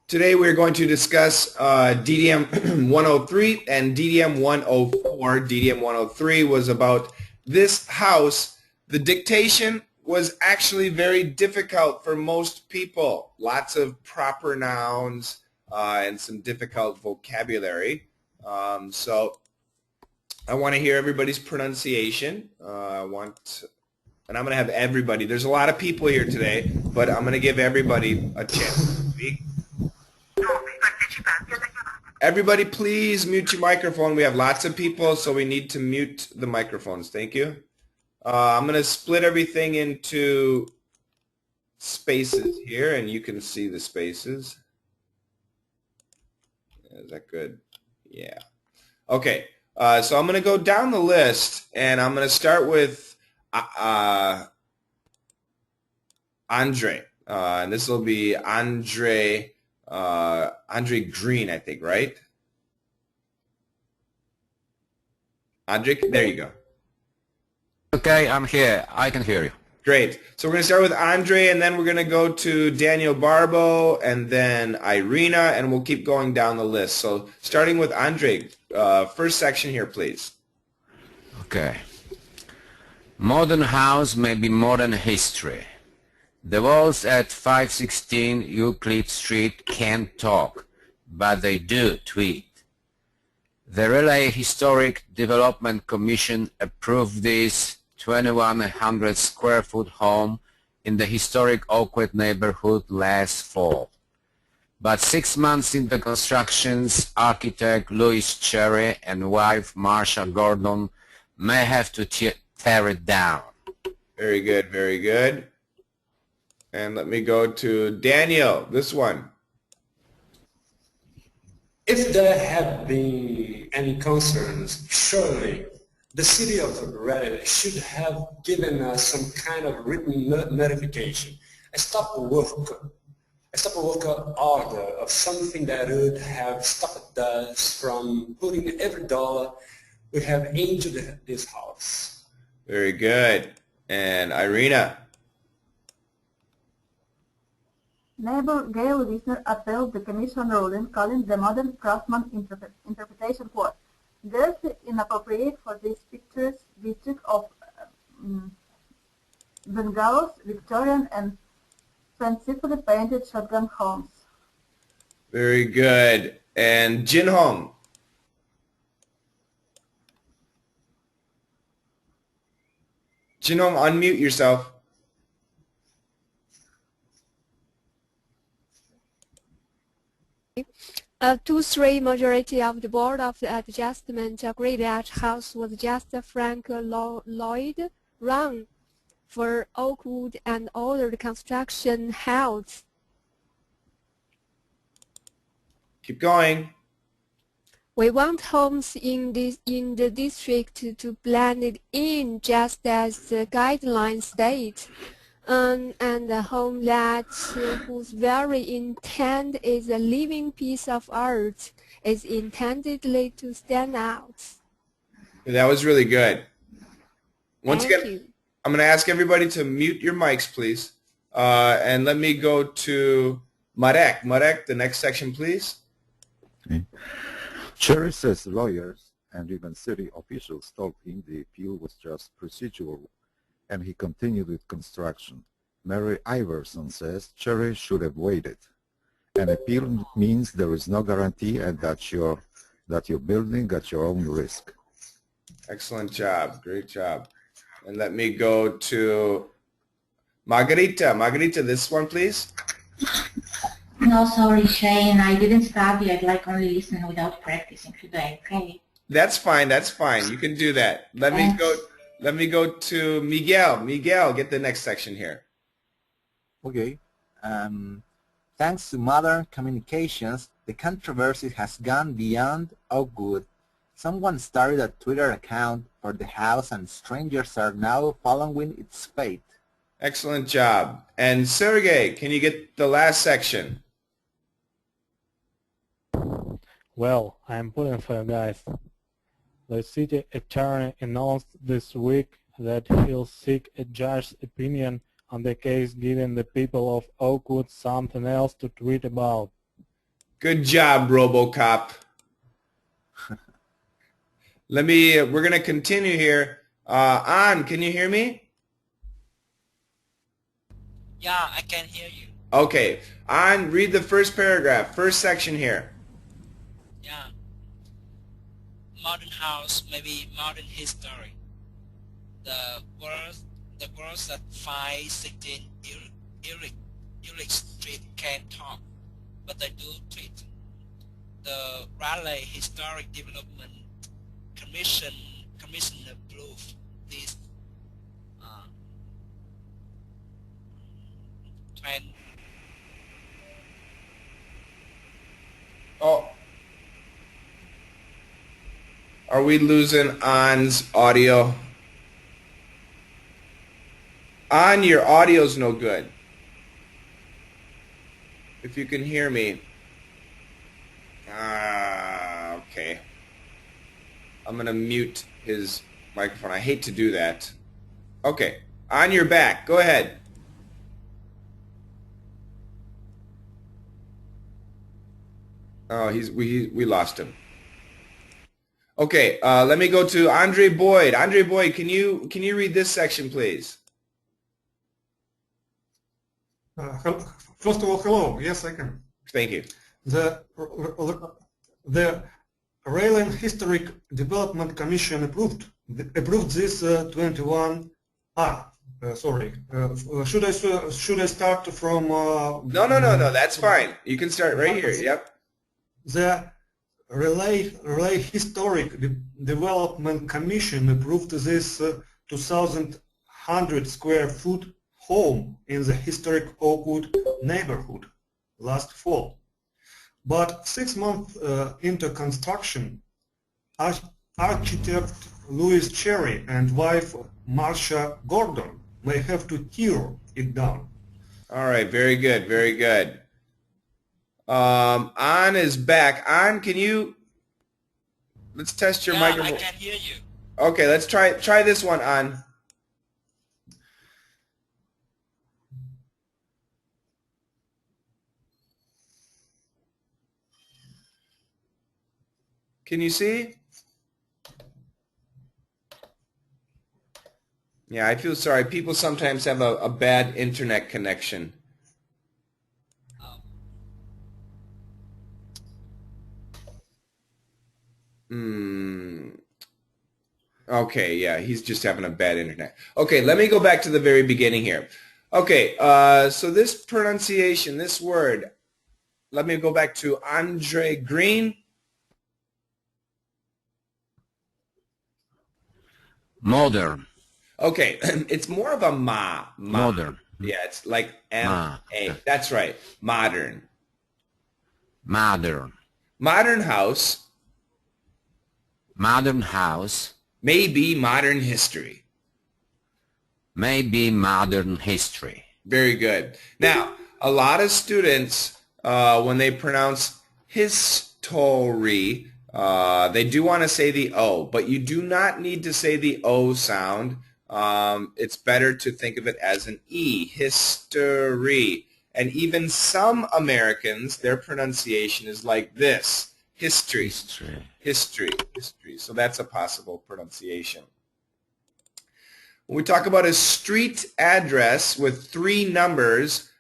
Today we're going to discuss DDM 103 and DDM 104. DDM 103 was about this house. The dictation was actually very difficult for most people. Lots of proper nouns and some difficult vocabulary. So I want to hear everybody's pronunciation. And I'm going to have everybody. There's a lot of people here today, but I'm going to give everybody a chance to speak. Everybody, please mute your microphone. We have lots of people, so we need to mute the microphones. Thank you. I'm going to split everything into spaces here, and you can see the spaces. Is that good? Yeah. Okay. So I'm going to go down the list, and I'm going to start with Andre. And this will be Andre Green, I think, right? Andre, there you go. Okay, I'm here. I can hear you. Great. So we're going to start with Andre, and then we're going to go to Daniel Barbo, and then Irina, and we'll keep going down the list. So starting with Andre, first section here, please. Okay. Modern house may be modern history. The walls at 516 Euclid Street can't talk, but they do tweet. The Relay Historic Development Commission approved this 2,100 square foot home in the historic Oakwood neighborhood last fall. But 6 months into constructions, architect Louis Cherry and wife Marsha Gordon may have to tear it down. Very good, very good. And let me go to Daniel, this one. If there have been any concerns, surely the city of Raleigh should have given us some kind of written notification, a stop work order of something that would have stopped us from putting every dollar we have into this house. Very good. And Irina. Neighbor Gail Wisner appealed the Commission ruling, calling the modern craftsman interpretation quote, "grossly inappropriate for this picturesque district of bungalows, Victorian and fancifully painted shotgun homes." Very good. And Jin Hong. Jin Hong, unmute yourself. A 2-3 majority of the Board of Adjustment agreed that house was just Frank Lloyd Wrong for Oakwood and ordered construction held. Keep going. We want homes in the district to blend it in just as the guidelines state. And a home that whose very intent is a living piece of art is intendedly to stand out. That was really good. Once Thank again, you. I'm going to ask everybody to mute your mics, please. And let me go to Marek. Marek, the next section, please. Okay. Cherry says lawyers and even city officials told him the appeal was just procedural, and he continued with construction. Mary Iverson says Cherry should have waited. An appeal means there is no guarantee and that you're building at your own risk. Excellent job. Great job. And let me go to Margarita. Margarita, this one, please. No, sorry, Shane. I didn't study. I'd like only listen without practicing today. Okay. That's fine. That's fine. You can do that. Let me go to Miguel. Miguel, get the next section here. Okay. Thanks to modern communications, the controversy has gone beyond Oakwood. Someone started a Twitter account for the house and strangers are now following its fate. Excellent job. And Sergey, can you get the last section? Well, I'm pulling for you guys. The city attorney announced this week that he'll seek a judge's opinion on the case, giving the people of Oakwood something else to tweet about. Good job, RoboCop. We're going to continue here. An, can you hear me? Yeah, I can hear you. Okay. An, read the first paragraph, first section here. Yeah. Modern house, maybe modern history. The words at 516 Ulrich Street can't talk, but they do tweet. The Raleigh Historic Development Commission approved this 20. Oh. Are we losing An's audio? An, your audio's no good. If you can hear me. Okay. I'm going to mute his microphone. I hate to do that. Okay. An, you're back. Go ahead. Oh, we lost him. Okay, let me go to Andre Boyd. Andre Boyd, can you read this section, please? First of all, hello. Yes, I can. Thank you. The Raleigh Historic Development Commission approved this 21. Sorry. Should I start from? No. That's fine. You can start right here. Yep. The Raleigh Historic Development Commission approved this 2,100 square foot home in the historic Oakwood neighborhood last fall. But 6 months into construction, architect Louis Cherry and wife Marcia Gordon may have to tear it down. All right, very good, very good. An is back. An, let's test your microphone. I can hear you. Okay, let's try this one, An. Can you see? Yeah, I feel sorry. People sometimes have a bad internet connection. Okay, yeah, he's just having a bad internet. Okay, let me go back to the very beginning here. Okay, so this pronunciation, this word, let me go back to Andre Green. Modern. Okay, it's more of a ma. Modern. Yeah, it's like M-A. That's right, modern. Modern. Modern house. Modern house. Maybe modern history. Maybe modern history. Very good. Now, a lot of students, when they pronounce history, they do want to say the O, but you do not need to say the O sound. It's better to think of it as an E, history. And even some Americans, their pronunciation is like this, history. History. So that's a possible pronunciation. When we talk about a street address with 3 numbers,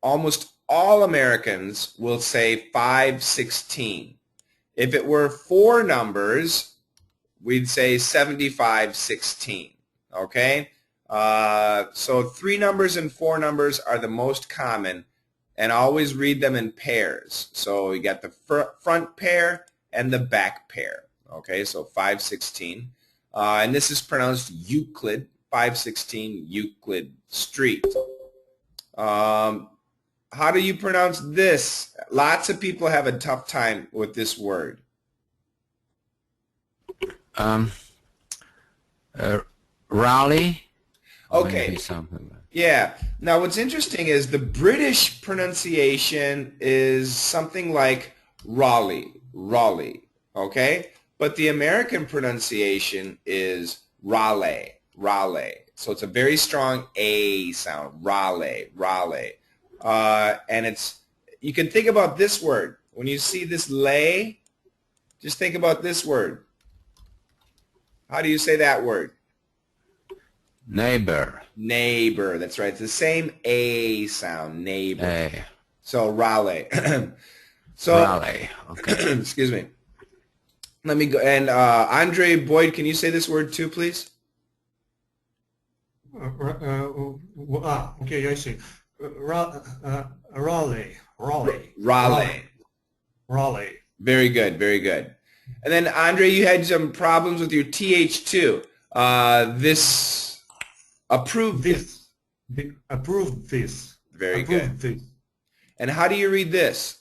almost all Americans will say 516. If it were 4 numbers, we'd say 7516. Okay? So 3 numbers and 4 numbers are the most common, and always read them in pairs. So you got the front pair and the back pair. Okay, so 516. And this is pronounced Euclid, 516 Euclid Street. How do you pronounce this? Lots of people have a tough time with this word. Raleigh? Okay. Yeah. Now what's interesting is the British pronunciation is something like Raleigh. Okay? But the American pronunciation is Raleigh. So it's a very strong A sound. Raleigh. And you can think about this word. When you see this lay, just think about this word. How do you say that word? Neighbor. Neighbor. That's right. It's the same A sound. Neighbor. A. So raleigh. So Raleigh. Okay. excuse me. Let me go. And Andre Boyd, can you say this word too, please? Okay, I see. Raleigh. Very good, very good. And then Andre, you had some problems with your TH too. This approved this. Approved this. Very approved good. This. And how do you read this?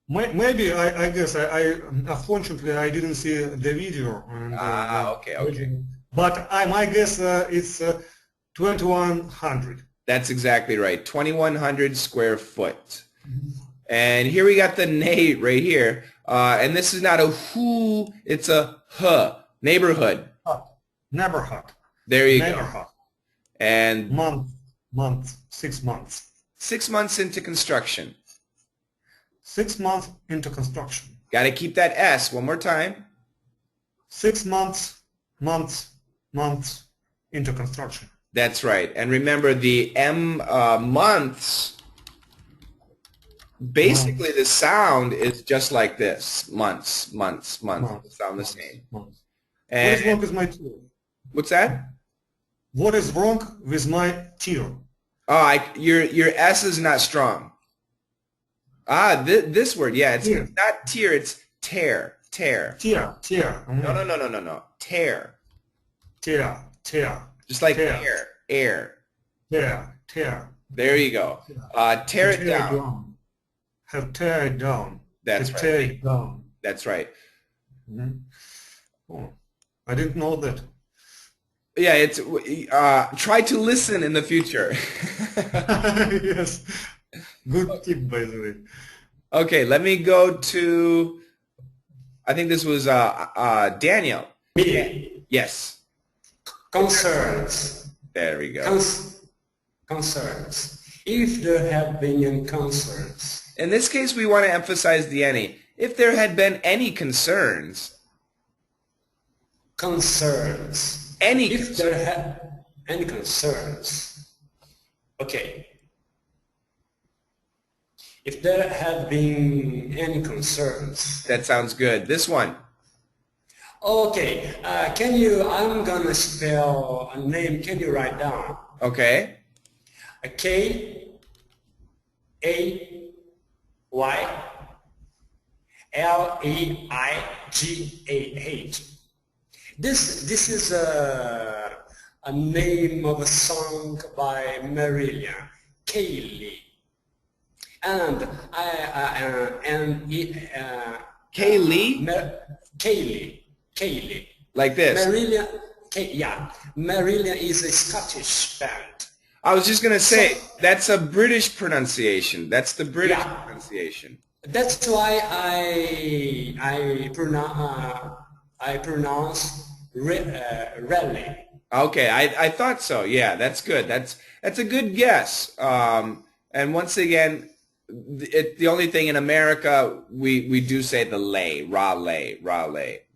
Maybe I guess I unfortunately I didn't see the video. And, okay. But my guess it's 2100. That's exactly right. 2,100 square foot. And here we got the nay right here. And this is not a who, it's a huh. Neighborhood. Neighborhood. There you Neighborhood. go. And month, 6 months. 6 months into construction. 6 months into construction. Got to keep that S one more time. 6 months into construction. That's right. And remember the M months, basically the sound is just like this. Months. Sound the same. Months. And what is wrong with my tear? What's that? What is wrong with my tear? Oh, your S is not strong. This word, yeah, it's not tear, it's tear. Tear. No. Tear. Just like air. Tear. There you go. Tear it down. Have tear it down. That's right. Tear it down. That's right. Mm-hmm. Oh, I didn't know that. Yeah, it's try to listen in the future. Yes. Good tip, by the way. Okay, let me go to, I think this was Daniel. Me. Yes. Concerns. There we go. Concerns. If there have been any concerns. In this case, we want to emphasize the any. If there had been any concerns. Concerns. If there have any concerns. Okay. If there have been any concerns. That sounds good. This one. Okay. I'm going to spell a name. Can you write down? Okay. K-A-Y-L-E-I-G-A-H. This is a name of a song by Marillion. Kaylee. And Kaylee. Like this. Marillion is a Scottish band. I was just gonna say that's a British pronunciation. That's the British pronunciation. That's why I pronounce rally. Okay, I thought so. Yeah, that's good. That's a good guess. And once again, the only thing in America we do say the lay, raleigh.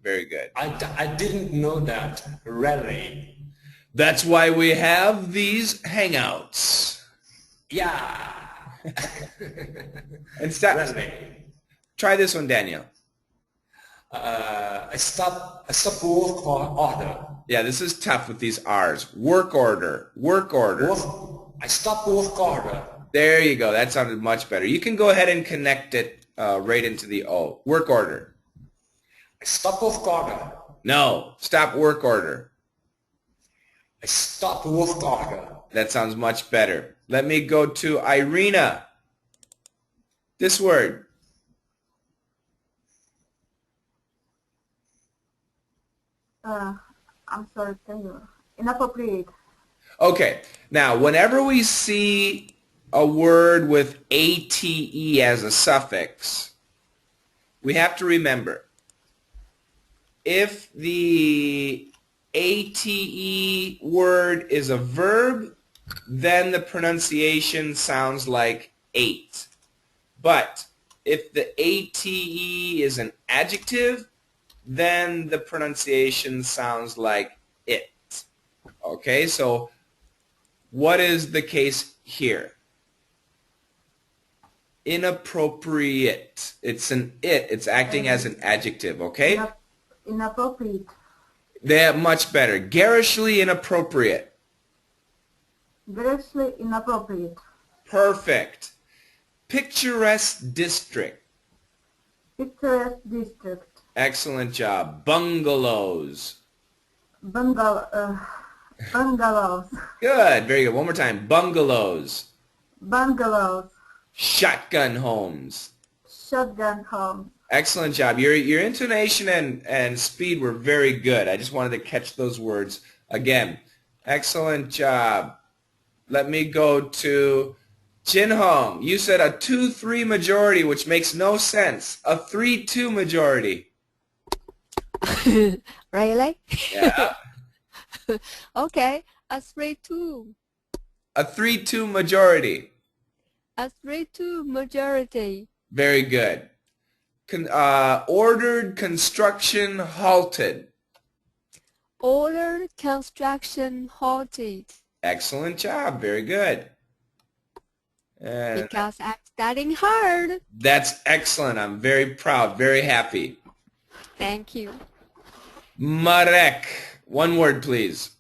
Very good. I didn't know that. Rally. That's why we have these hangouts. Yeah. And try this one, Daniel. I stop work order. Yeah, this is tough with these R's. Work order. I stop work order. There you go. That sounded much better. You can go ahead and connect it right into the O. Work order. I stop work order. No, stop work order. I stop work order. That sounds much better. Let me go to Irina. This word. I'm sorry, can you? Inappropriate. Okay. Now, whenever we see a word with ate as a suffix, we have to remember if the ate word is a verb, then the pronunciation sounds like ate. But if the ATE is an adjective, then the pronunciation sounds like it. Okay, so what is the case here? Inappropriate. It's an it. It's acting as an adjective, okay? Inappropriate. They're much better. Garishly inappropriate. Grossly inappropriate. Perfect. Picturesque district. Picturesque district. Excellent job. Bungalows. Bungalows. Good. Very good. One more time. Bungalows. Bungalows. Shotgun homes. Shotgun homes. Excellent job. Your intonation and speed were very good. I just wanted to catch those words again. Excellent job. Let me go to Jin Hong. You said a 2-3 majority, which makes no sense. A 3-2 majority. Really? Yeah. Okay, a 3-2. A 3-2 majority. A 3-2 majority. Very good. Ordered construction halted. Ordered construction halted. Excellent job. Very good. And Because I'm studying hard. that's excellent. I'm very proud, very happy. Thank you. Marek. One word, please.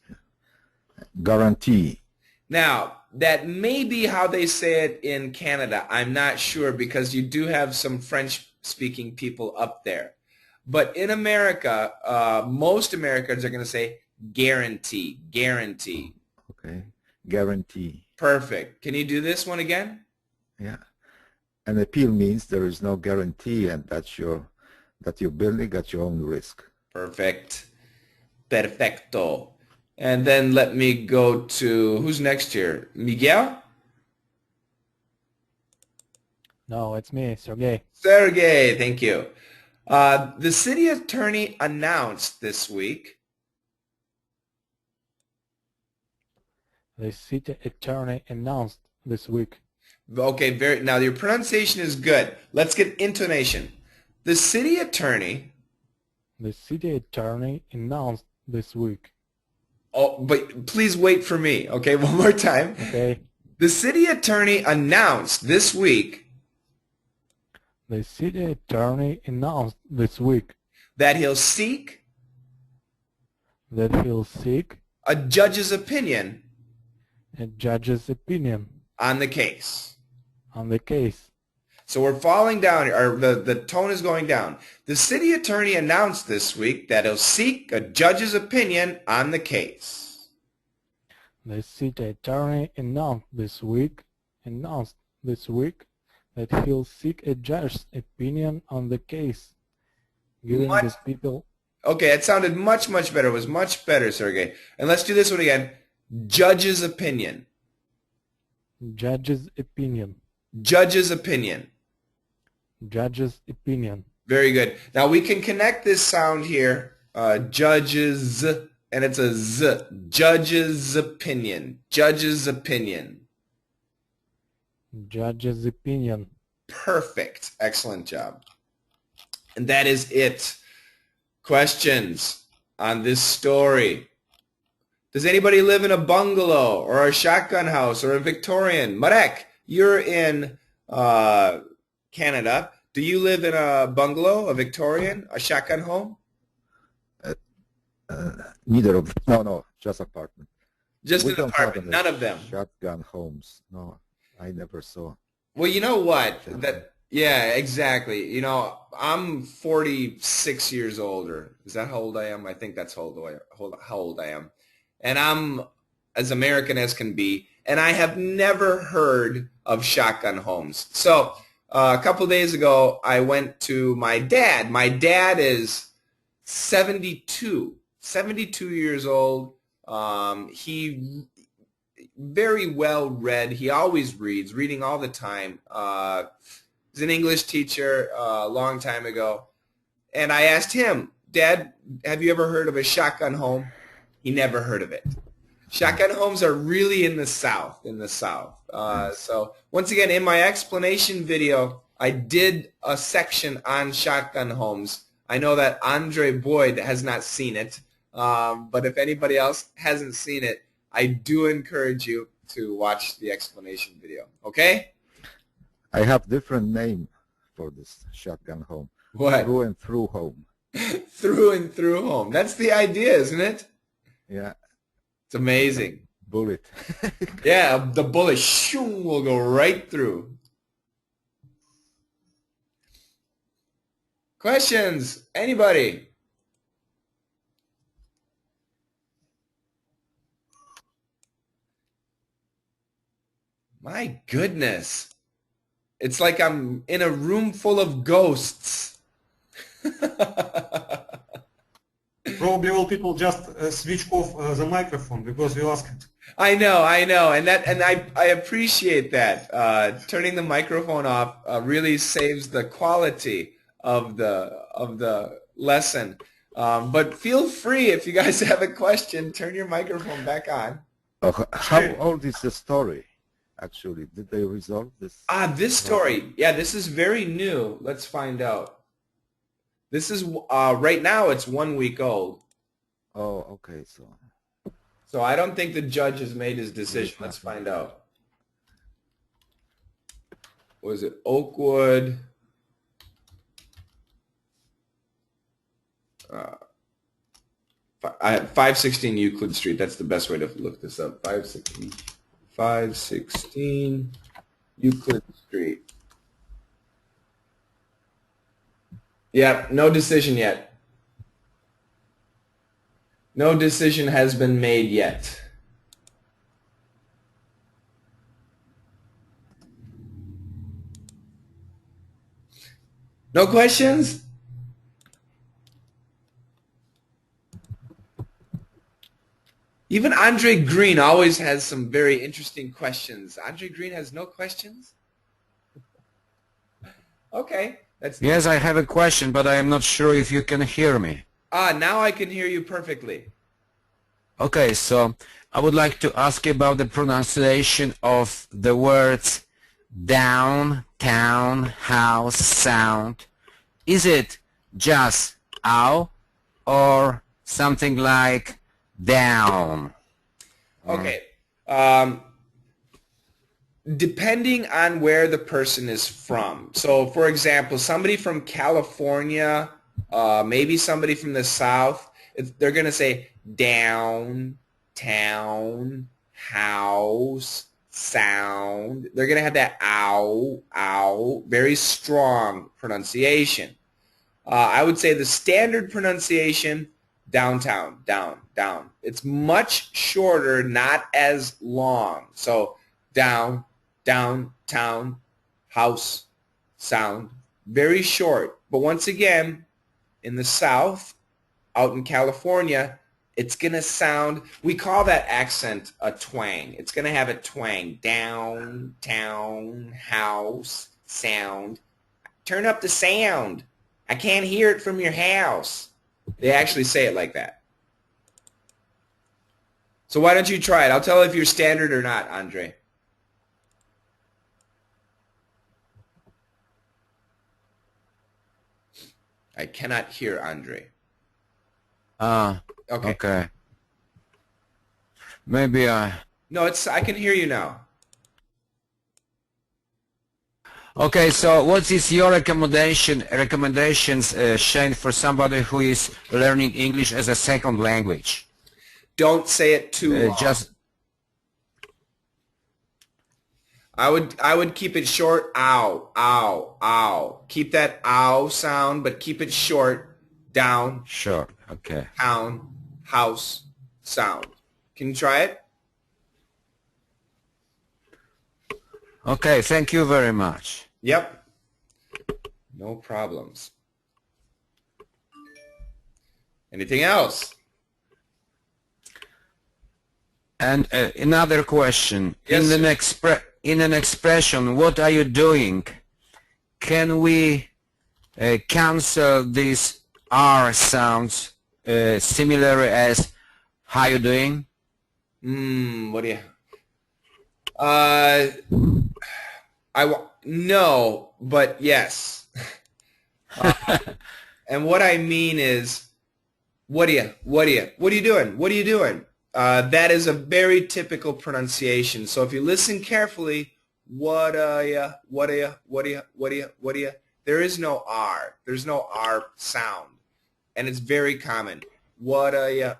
Guarantee. Now, that may be how they say it in Canada. I'm not sure because you do have some French-speaking people up there. But in America, most Americans are going to say guarantee, guarantee. Okay. Guarantee. Perfect. Can you do this one again? Yeah. An appeal means there is no guarantee and that you're building at your own risk. Perfect. Perfecto. And then let me go to, who's next here? Miguel? No, it's me, Sergey. Sergey, thank you. The city attorney announced this week. The city attorney announced this week. Okay, now your pronunciation is good. Let's get intonation. The city attorney. The city attorney announced this week. Oh, but please wait for me. Okay, one more time. Okay. The city attorney announced this week. The city attorney announced this week That he'll seek. That he'll seek. A judge's opinion. A judge's opinion. On the case. On the case. So we're falling down, or the tone is going down. The city attorney announced this week that he'll seek a judge's opinion on the case. The city attorney announced this week that he'll seek a judge's opinion on the case. Giving the people. Okay, it sounded much, much better. It was much better, Sergey. And let's do this one again. Judge's opinion. Judge's opinion. Judge's opinion. Judge's opinion. Very good. Now we can connect this sound here. Judge's, and it's a z. Judge's opinion. Judge's opinion. Judge's opinion. Perfect. Excellent job. And that is it. Questions on this story? Does anybody live in a bungalow or a shotgun house or a Victorian? Marek, you're in Canada. Do you live in a bungalow, a Victorian, a shotgun home? Neither of them. No, just apartment. Just We an don't apartment. have None of them. Shotgun homes. No, I never saw. Well, you know what? Yeah, exactly. You know, I'm 46 years old, or is that how old I am? I think that's how old I am. And I'm as American as can be, and I have never heard of shotgun homes. So a couple of days ago, I went to my dad. My dad is 72 years old. He very well read. He always reading all the time. He's an English teacher a long time ago. And I asked him, Dad, have you ever heard of a shotgun home? He never heard of it. Shotgun homes are really in the South, So once again, in my explanation video, I did a section on shotgun homes. I know that Andre Boyd has not seen it, but if anybody else hasn't seen it, I do encourage you to watch the explanation video. Okay? I have different name for this shotgun home. What? Through and through home. Through and through home. That's the idea, isn't it? Yeah. It's amazing. Bullet. Yeah, the bullet shoom, will go right through. Questions? Anybody? My goodness. It's like I'm in a room full of ghosts. Probably all people just switch off the microphone because you asked. I know, and I appreciate that. Turning the microphone off really saves the quality of the lesson. But feel free, if you guys have a question, turn your microphone back on. How old is the story? Actually, did they resolve this? This story, yeah, this is very new. Let's find out. This is right now. It's 1 week old. Oh, okay. So I don't think the judge has made his decision. Let's find out. Was it Oakwood? 516 Euclid Street. That's the best way to look this up. 516 Euclid Street. Yeah, no decision yet. No decision has been made yet. No questions? Even Andre Green always has some very interesting questions. Andre Green has no questions? Okay. Yes, I have a question, but I am not sure if you can hear me. Now I can hear you perfectly. Okay, so I would like to ask you about the pronunciation of the words down, town, house, sound. Is it just ow or something like down? Okay. Depending on where the person is from. So, for example, somebody from California, maybe somebody from the South, they're going to say down, town, house, sound. They're going to have that ow, ow, very strong pronunciation. I would say the standard pronunciation, downtown, down, down. It's much shorter, not as long. So, down, downtown, house, sound. Very short. But once again, in the South, out in California, it's going to sound, we call that accent a twang. It's going to have a twang. Downtown, house, sound. Turn up the sound. I can't hear it from your house. They actually say it like that. So why don't you try it? I'll tell if you're standard or not, Andre. I cannot hear Andre. Okay. Maybe No, I can hear you now. Okay, so what is your recommendations, Shane, for somebody who is learning English as a second language? Don't say it too long. I would keep it short. Ow, ow, ow. Keep that ow sound, but keep it short. Down. Sure. Okay. Town, house, sound. Can you try it? Okay. Thank you very much. Yep. No problems. Anything else? And another question. Yes, in an expression, what are you doing? Can we cancel these R sounds similar as how you doing? What do you? No, but yes. And what I mean is, what are you doing? That is a very typical pronunciation. So if you listen carefully, what are ya? There is no R. There's no R sound. And it's very common. What are ya?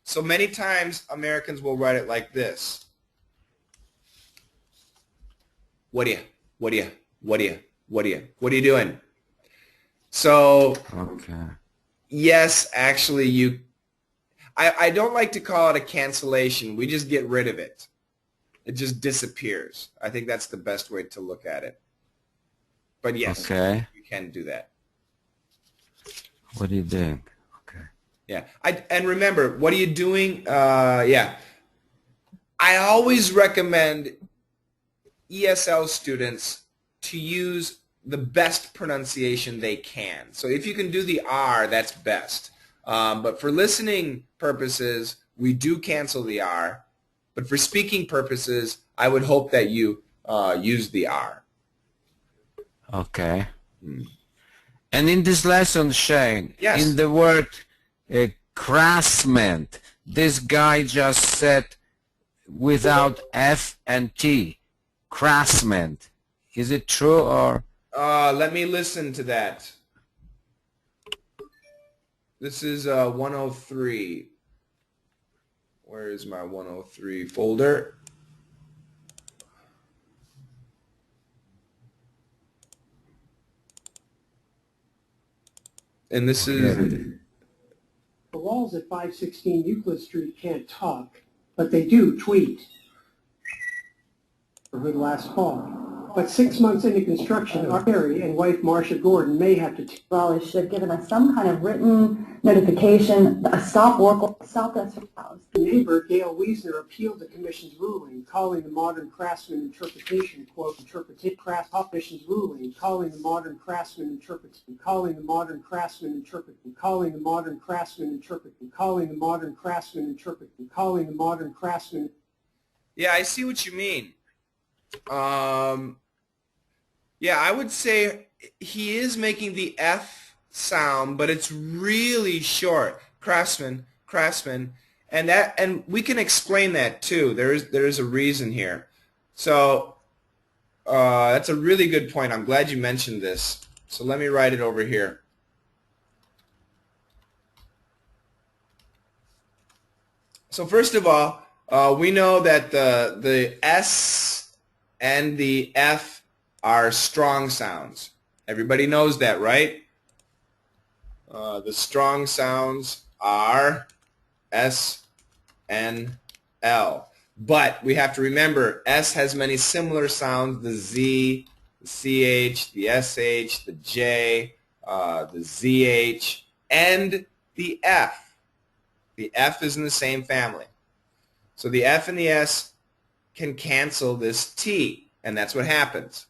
So many times Americans will write it like this. What are you doing? So, Okay. yes, actually, I don't like to call it a cancellation. We just get rid of it. It just disappears. I think that's the best way to look at it. But yes, Okay. you can do that. What are you doing? Okay. Yeah. And remember, what are you doing? Yeah. I always recommend ESL students to use the best pronunciation they can. So if you can do the R, that's best. But for listening purposes, we do cancel the R. But for speaking purposes, I would hope that you use the R. Okay. And in this lesson, Shane, Yes. in the word craftsman, this guy just said without F and T, craftsman. Is it true or? Let me listen to that. This is 103. Where is my 103 folder? And this is... The walls at 516 Euclid Street can't talk, but they do tweet. Neighborhood last fall. But 6 months into construction, our Harry and wife Marcia Gordon may have to... Well, it should have given us some kind of written notification, a stop work, stop that house. Neighbor Gail Wiesner appealed the commission's ruling, calling the modern craftsman interpretation, quote, commission's ruling, calling the modern craftsman interpretation, calling the modern craftsman interpretation, calling the modern craftsman interpretation, calling the modern craftsman interpretation, calling the modern craftsman. Yeah, I see what you mean. Yeah, I would say he is making the F sound, but it's really short. Craftsman, and we can explain that too. There is a reason here. So that's a really good point. I'm glad you mentioned this. So let me write it over here. So first of all, we know that the S and the F are strong sounds. Everybody knows that, right? The strong sounds are S and L. But we have to remember, S has many similar sounds, the Z, the CH, the SH, the J, the ZH, and the F. The F is in the same family. So the F and the S can cancel this T, and that's what happens.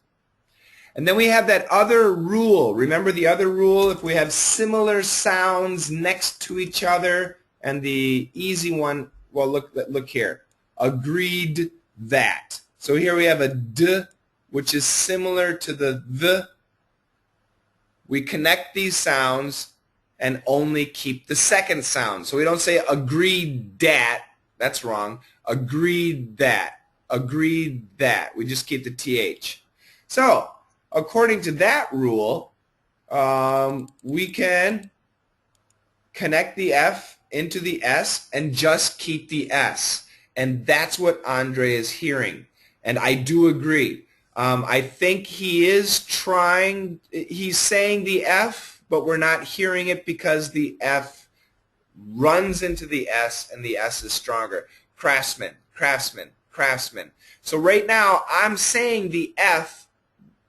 And then we have that other rule. Remember the other rule? If we have similar sounds next to each other, and the easy one, well, look here. Agreed that. So here we have a D, which is similar to the V. We connect these sounds and only keep the second sound. So we don't say agreed that. That's wrong. Agreed that. Agreed that. We just keep the TH. So according to that rule, we can connect the F into the S and just keep the S. And that's what Andre is hearing. And I do agree. I think he is trying, he's saying the F, but we're not hearing it because the F runs into the S and the S is stronger. Craftsman, craftsman, craftsman. So right now I'm saying the F,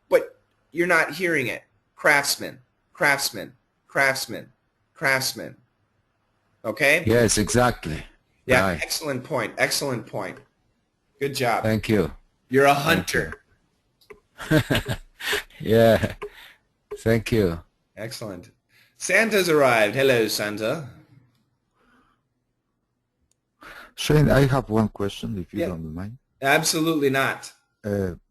but you're not hearing it. Craftsman, craftsman, craftsman, craftsman. Okay? Yes, exactly. Yeah, Right. excellent point. Excellent point. Good job. Thank you. You're a hunter. Yeah. Thank you. Excellent. Santa's arrived. Hello, Santa. Shane, I have one question, if you Yeah. don't mind. Absolutely not.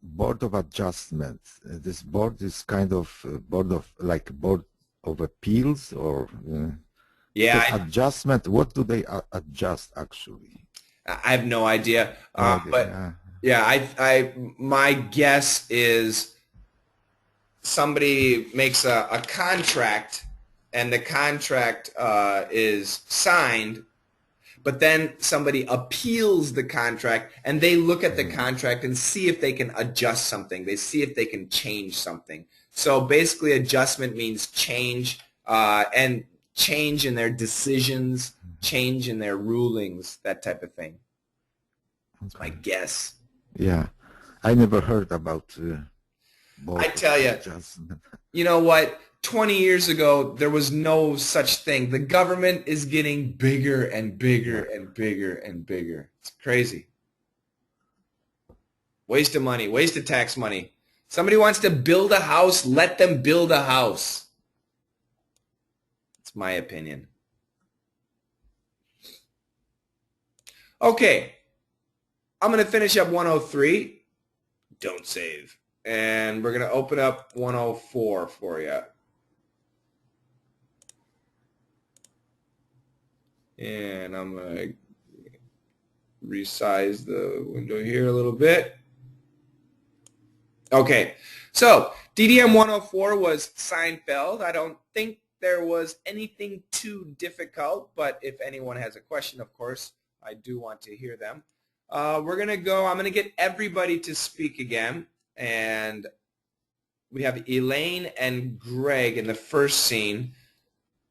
Board of Adjustment. This board is kind of board of appeals, or Yeah, adjustment. What do they adjust actually? I have no idea. But Yeah. yeah, my guess is somebody makes a contract, and the contract is signed, but then somebody appeals the contract, and they look at the contract and see if they can adjust something. They see if they can change something. So basically, adjustment means change, and change in their decisions, change in their rulings, that type of thing. That's my guess. Yeah, I never heard about. I tell you, you know what? 20 years ago, there was no such thing. The government is getting bigger and bigger and bigger and bigger. It's crazy. Waste of money, waste of tax money. Somebody wants to build a house, let them build a house. That's my opinion. Okay, I'm going to finish up 103. Don't save. And we're going to open up 104 for you. And I'm going to resize the window here a little bit. Okay, so DDM 104 was Seinfeld. I don't think there was anything too difficult, but if anyone has a question, of course, I do want to hear them. We're going to go, I'm going to get everybody to speak again. And we have Elaine and Greg in the first scene.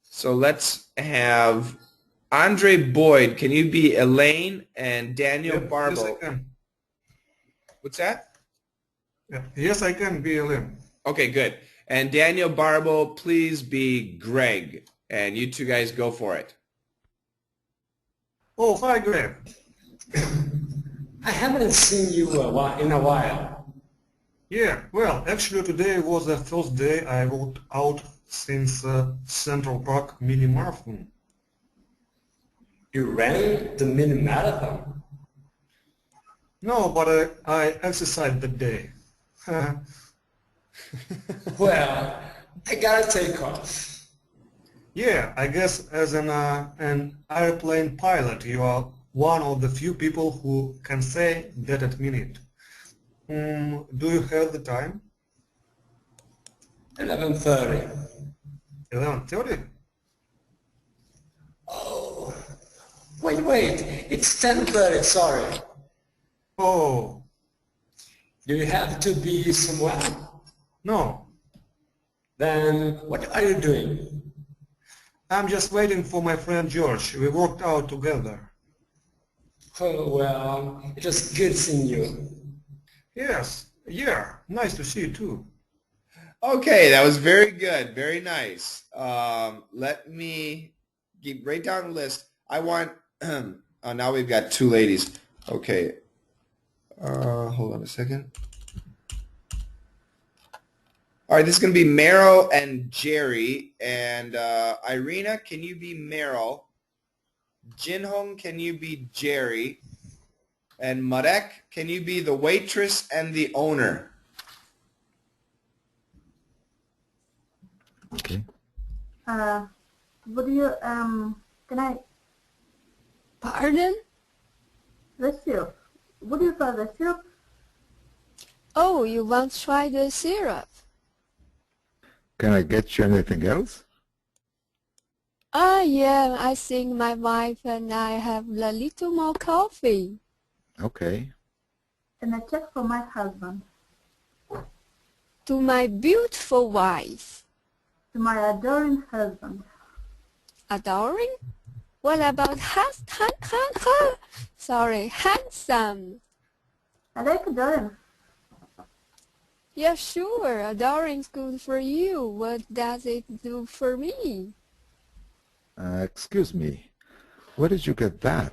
So let's have Andre Boyd. Can you be Elaine? And Daniel Barbo. Yes, I can. What's that? Yeah. Yes, I can be Elaine. Okay, good. And Daniel Barbo, please be Greg. And you two guys go for it. Oh, hi, Greg. I haven't seen you in a while. Yeah, well, actually today was the first day I walked out since Central Park mini marathon. You ran the mini marathon? No, but I exercised that day. Well, I gotta take off. Yeah, I guess as an airplane pilot, you are one of the few people who can say that at minute. Do you have the time? 11:30. 11:30? Oh, wait, it's 10:30, sorry. Oh. Do you have to be somewhere? No. Then what are you doing? I'm just waiting for my friend George. We worked out together. Oh, well, it was good seeing you. Yes, yeah, nice to see you too. Okay, that was very good, very nice. Let me write down a list. I want, oh, now we've got two ladies. Okay, hold on a second. All right, this is going to be Meryl and Jerry. And Irina, can you be Meryl? Jinhong, can you be Jerry? And Marek, can you be the waitress and the owner? Okay. Would you, can I? Pardon? The syrup. Would you try the syrup? Oh, you want to try the syrup? Can I get you anything else? Yeah, I think my wife and I have a little more coffee. Okay. And a check for my husband. To my beautiful wife. To my adoring husband. Adoring? What about handsome? I like adoring. Yeah, sure. Adoring's good for you. What does it do for me? Excuse me. Where did you get that?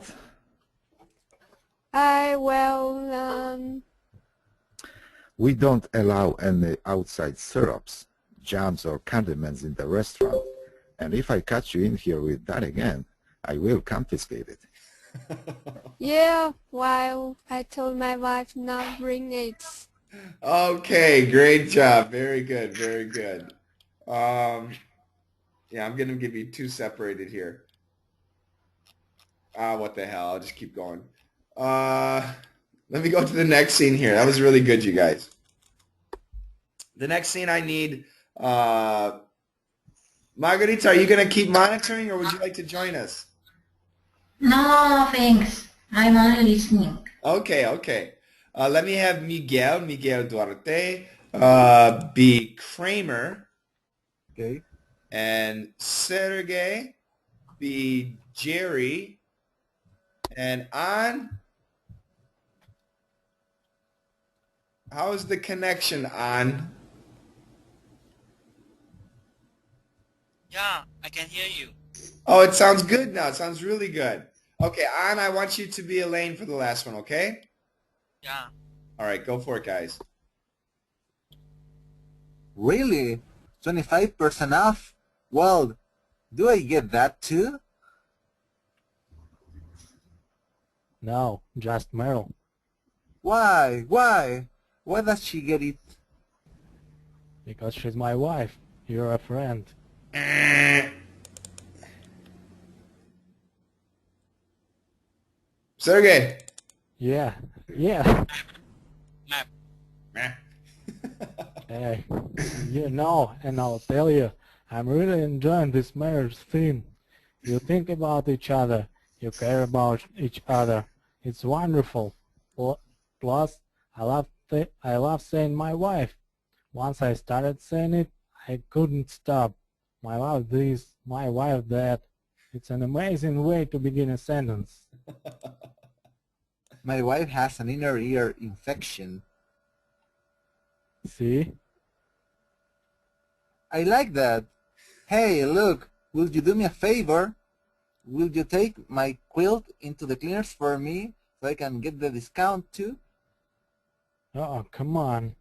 We don't allow any outside syrups, jams or condiments in the restaurant. And if I catch you in here with that again, I will confiscate it. Yeah, well, I told my wife not bring it. Okay, great job. Very good, very good. Yeah, I'm gonna give you two separated here. What the hell? I'll just keep going. Let me go to the next scene here. That was really good, you guys. The next scene I need, Margarita, are you gonna keep monitoring or would you like to join us? No, thanks. I'm only listening. Okay, okay. Let me have Miguel Duarte, be Kramer, Okay. and Sergey be Jerry, and on. How is the connection on? Yeah, I can hear you. Oh, it sounds good now. It sounds really good. Okay, on, I want you to be Elaine for the last one, okay? Yeah. All right, go for it, guys. Really? 25% off? Well, do I get that too? No, just Meryl. Why? Why? Why does she get it? Because she's my wife. You're a friend. Sergey. Yeah, yeah. Map. Hey, you know, and I'll tell you, I'm really enjoying this marriage theme. You think about each other. You care about each other. It's wonderful. Plus, I love saying my wife. Once I started saying it, I couldn't stop. My wife this, my wife that. It's an amazing way to begin a sentence. My wife has an inner ear infection. See? I like that. Hey, look, will you do me a favor? Will you take my quilt into the cleaners for me so I can get the discount too? Oh, come on.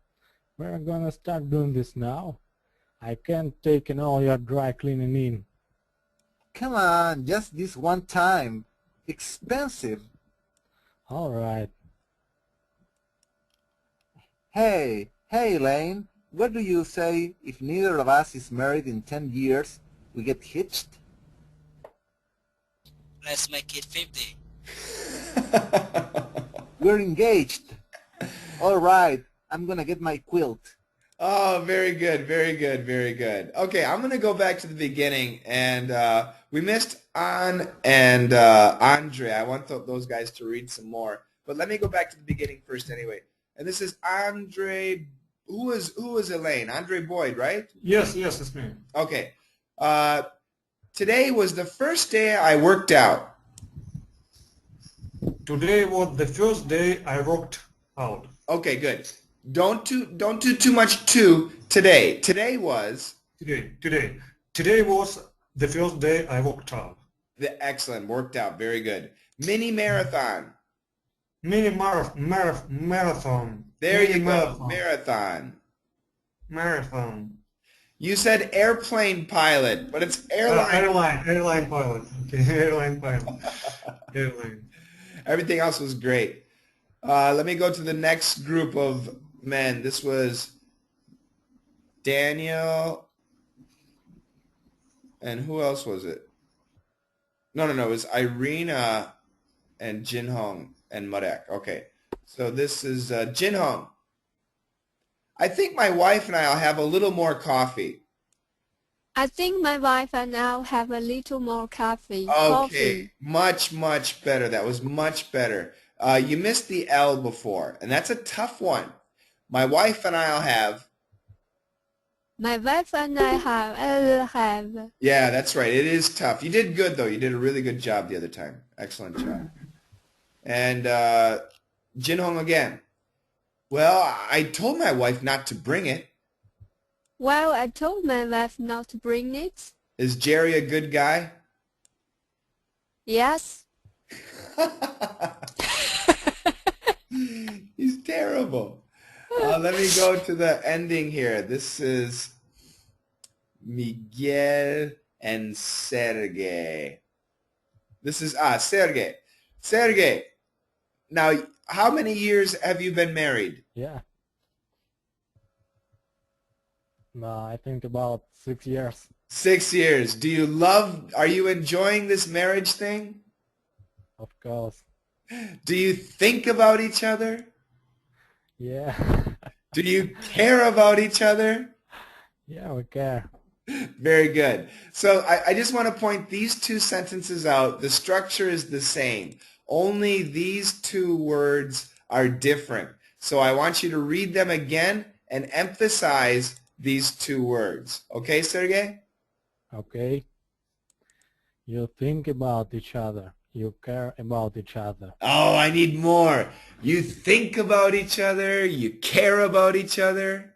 We're gonna start doing this now. I can't take in all your dry cleaning in. Come on, just this one time. Expensive. All right. Hey, Elaine, what do you say if neither of us is married in 10 years, we get hitched? Let's make it 50. We're engaged. All right, I'm gonna get my quilt. Oh, very good, very good, very good. Okay, I'm going to go back to the beginning, and we missed An and Andre. I want those guys to read some more, but let me go back to the beginning first anyway. And this is Andre. Who was Elaine? Andre Boyd, right? Yes, it's me. Okay. Today was the first day I worked out. Today was the first day I worked out. Okay, good. Don't do too much today. Today was Today was the first day I worked out. Excellent, worked out, very good. Mini marathon. Marathon. There you go, marathon. Marathon. You said airplane pilot, but it's airline. Airline pilot. Okay, airline pilot. Airline. Everything else was great. Let me go to the next group of men. This was Daniel, and who else was it? No, it was Irina and Jin Hong and Marek. Okay, so this is Jin Hong. I think my wife and I will have a little more coffee. I think my wife and I'll have a little more coffee. Okay, much better. That was much better. You missed the L before, and that's a tough one. My wife and I'll have. My wife and I have. Yeah, that's right. It is tough. You did good, though. You did a really good job the other time. Excellent job. And Jin Hong again. Well, I told my wife not to bring it. Well, I told my wife not to bring it. Is Jerry a good guy? Yes. He's terrible. Let me go to the ending here. This is Miguel and Sergey. This is Sergey. Sergey, now how many years have you been married? Yeah. No, I think about 6 years. 6 years. Are you enjoying this marriage thing? Of course. Do you think about each other? Yeah. Do you care about each other? Yeah, we care. Very good. So I just want to point these two sentences out. The structure is the same. Only these two words are different. So I want you to read them again and emphasize these two words. Okay, Sergey? Okay. You think about each other. You care about each other. Oh, I need more. You think about each other. You care about each other.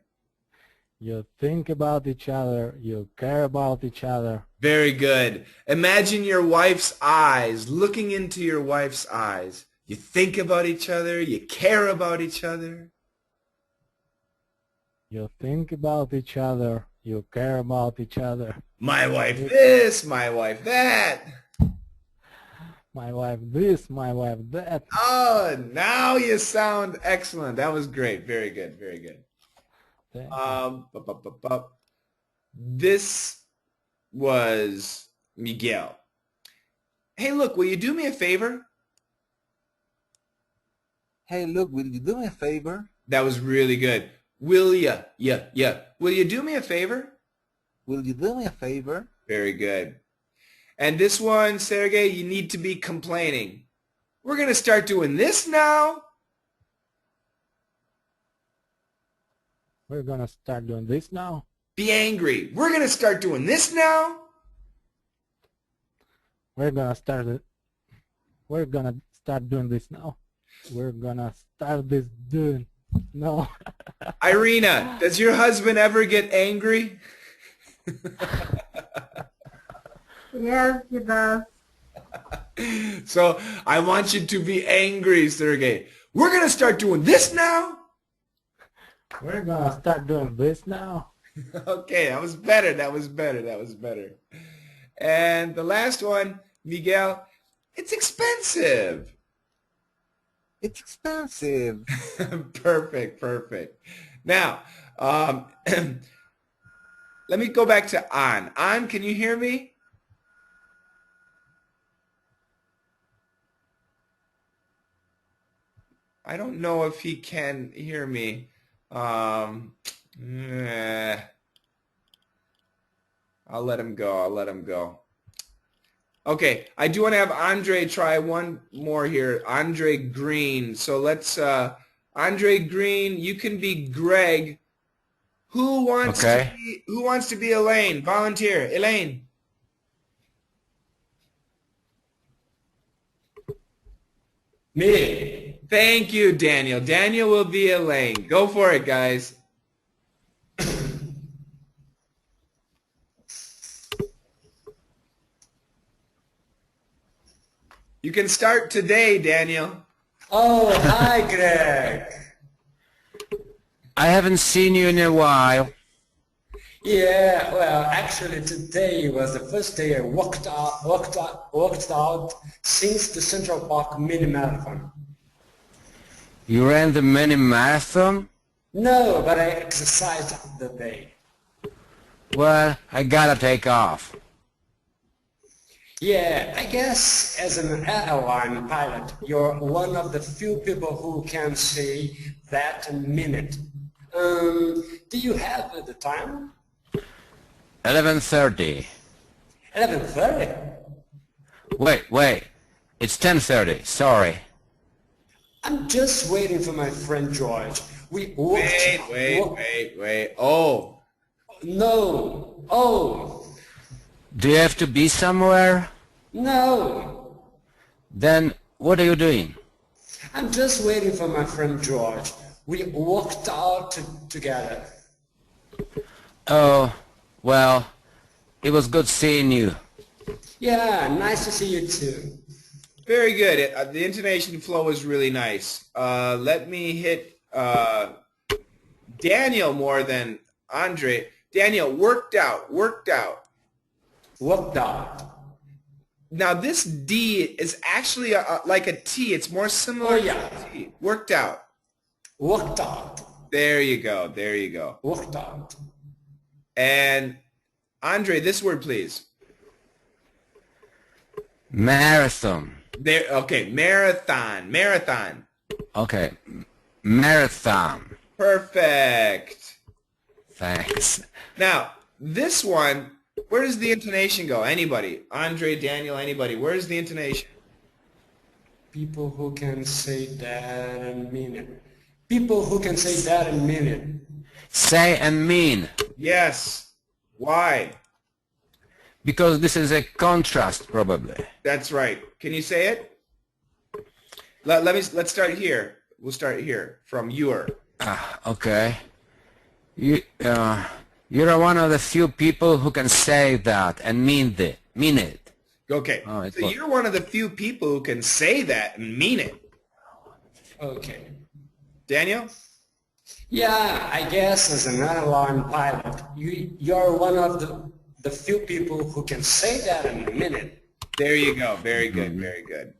You think about each other. You care about each other. Very good. Imagine your wife's eyes, looking into your wife's eyes. You think about each other. You care about each other. You think about each other. You care about each other. My wife this, my wife that. My wife this, my wife that. Oh, now you sound excellent. That was great. Very good. Very good. This was Miguel. Hey, look, will you do me a favor? Hey, look, will you do me a favor? That was really good. Will ya? Yeah. Will you do me a favor? Will you do me a favor? Very good. And this one, Sergey, you need to be complaining. We're going to start doing this now. We're going to start doing this now. Be angry. We're going to start doing this now. We're going to start doing this now. We're going to start this doing. No. Irina, does your husband ever get angry? Yes, he does. So I want you to be angry, Sergey. We're going to start doing this now. We're going to start doing this now. Okay, that was better. That was better. And the last one, Miguel, it's expensive. It's expensive. Perfect. Now, let me go back to An. An, can you hear me? I don't know if he can hear me. I'll let him go. Okay, I do want to have Andre try one more here. Andre Green. So let's, Andre Green, you can be Greg. Who wants to be Elaine? Volunteer. Elaine. Me. Thank you, Daniel. Daniel will be Elaine. Go for it, guys. You can start today, Daniel. Oh, hi, Greg. I haven't seen you in a while. Yeah, well, actually today was the first day I walked out since the Central Park mini marathon. You ran the mini marathon? No, but I exercised the day. Well, I gotta take off. Yeah, I guess as an airline pilot, you're one of the few people who can say that in a minute. Do you have the time? 11:30. 11:30? Wait. It's 10:30. Sorry. I'm just waiting for my friend George. Wait. Oh. No. Oh. Do you have to be somewhere? No. Then what are you doing? I'm just waiting for my friend George. We walked out together. Oh, well, it was good seeing you. Yeah, nice to see you too. Very good. The intonation flow was really nice. Let me hit Daniel more than Andre. Daniel, worked out. Worked out. Now this D is actually like a T. It's more similar to a T. Worked out. Worked out. There you go. There you go. Worked out. And Andre, this word, please. Marathon. There. Okay. Marathon. Marathon. Okay. Marathon. Perfect. Thanks. Now, this one, where does the intonation go? Anybody? Andre, Daniel, anybody? Where's the intonation? People who can say that and mean it. People who can say that and mean it. Say and mean. Yes. Why? Because this is a contrast, probably. That's right. Can you say it? Let's start here. We'll start here from your. Okay. You're one of the few people who can say that and mean it. Okay. So you're one of the few people who can say that and mean it. Okay. Daniel? Yeah, I guess as an airline pilot, you're one of the few people who can say that in a minute. There you go. Very good. Very good.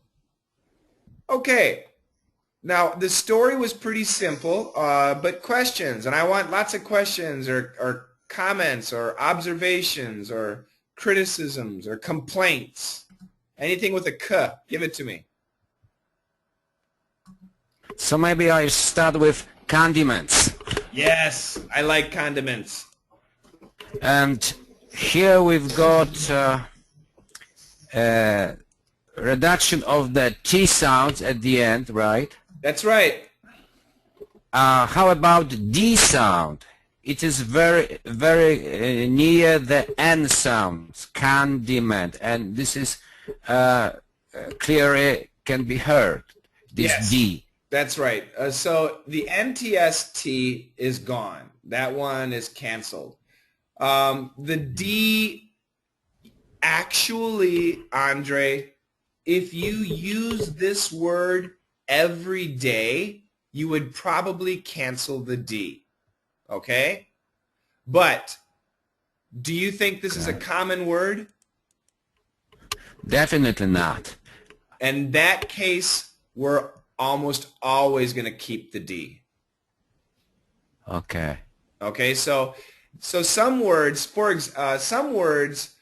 Okay. Now, the story was pretty simple, but questions, and I want lots of questions or comments or observations or criticisms or complaints. Anything with a K, give it to me. So maybe I start with condiments. Yes, I like condiments. And here we've got reduction of the T sounds at the end, right? That's right. How about D sound? It is very, very near the N sounds, condiment, and this is clearly can be heard, this Yes, D. that's right. So the NTST is gone. That one is canceled. The D, actually, Andre, if you use this word every day, you would probably cancel the D. Okay? But do you think this is a common word? Definitely not. In that case, we're almost always going to keep the D. Okay. Okay, so some words, some words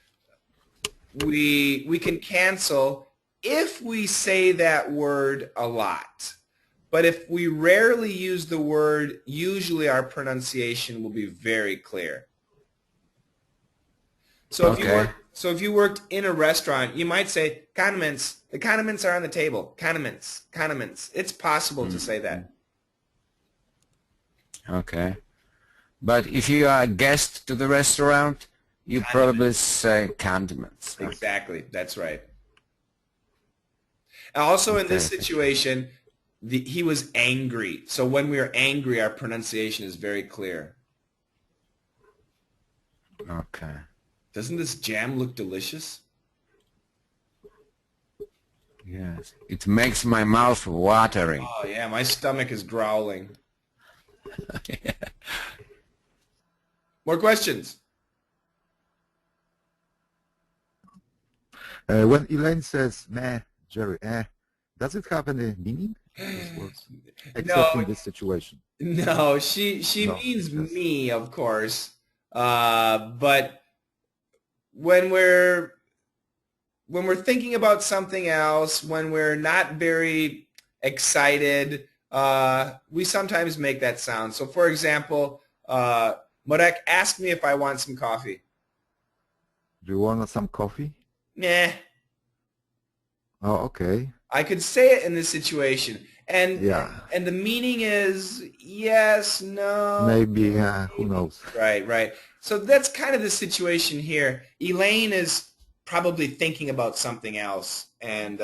we can cancel if we say that word a lot. But if we rarely use the word, usually our pronunciation will be very clear. So if you worked in a restaurant, you might say condiments. The condiments are on the table. Condiments, condiments. It's possible to say that. Okay. But if you are a guest to the restaurant, you probably say condiments. Exactly. That's right. Also in this situation, he was angry. So when we are angry, our pronunciation is very clear. Okay. Doesn't this jam look delicious? Yes. It makes my mouth watering. Oh, yeah. My stomach is growling. Yeah. More questions? When Elaine says, meh, Jerry, does it have any meaning? Except in this situation. No, she means me, of course. But when we're thinking about something else, when we're not very excited, we sometimes make that sound. So, for example, Marek, ask me if I want some coffee. Do you want some coffee? Nah. Oh, okay. I could say it in this situation, and the meaning is yes, no, maybe, who knows? Right. So that's kind of the situation here. Elaine is probably thinking about something else, and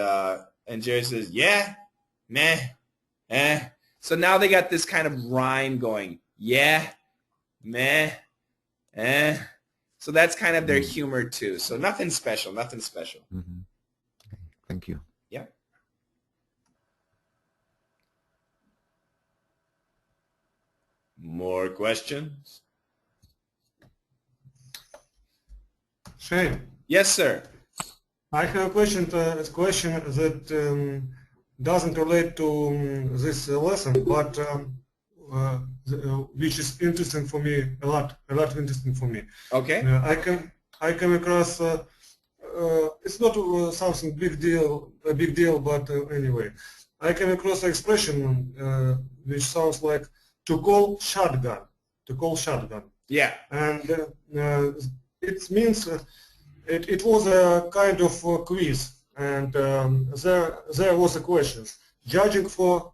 Jerry says, yeah, meh, eh. So now they got this kind of rhyme going. Yeah, meh, eh. So that's kind of their humor too. So nothing special, nothing special. Mm-hmm. Okay. Thank you. Yeah. More questions? Shane. Yes, sir. I have a question that doesn't relate to this lesson, but which is interesting for me a lot interesting for me. Okay. I come across it's not something a big deal, but anyway, I came across an expression which sounds like to call shotgun. Yeah. And it means it was a kind of quiz, and there was a question. Judging for,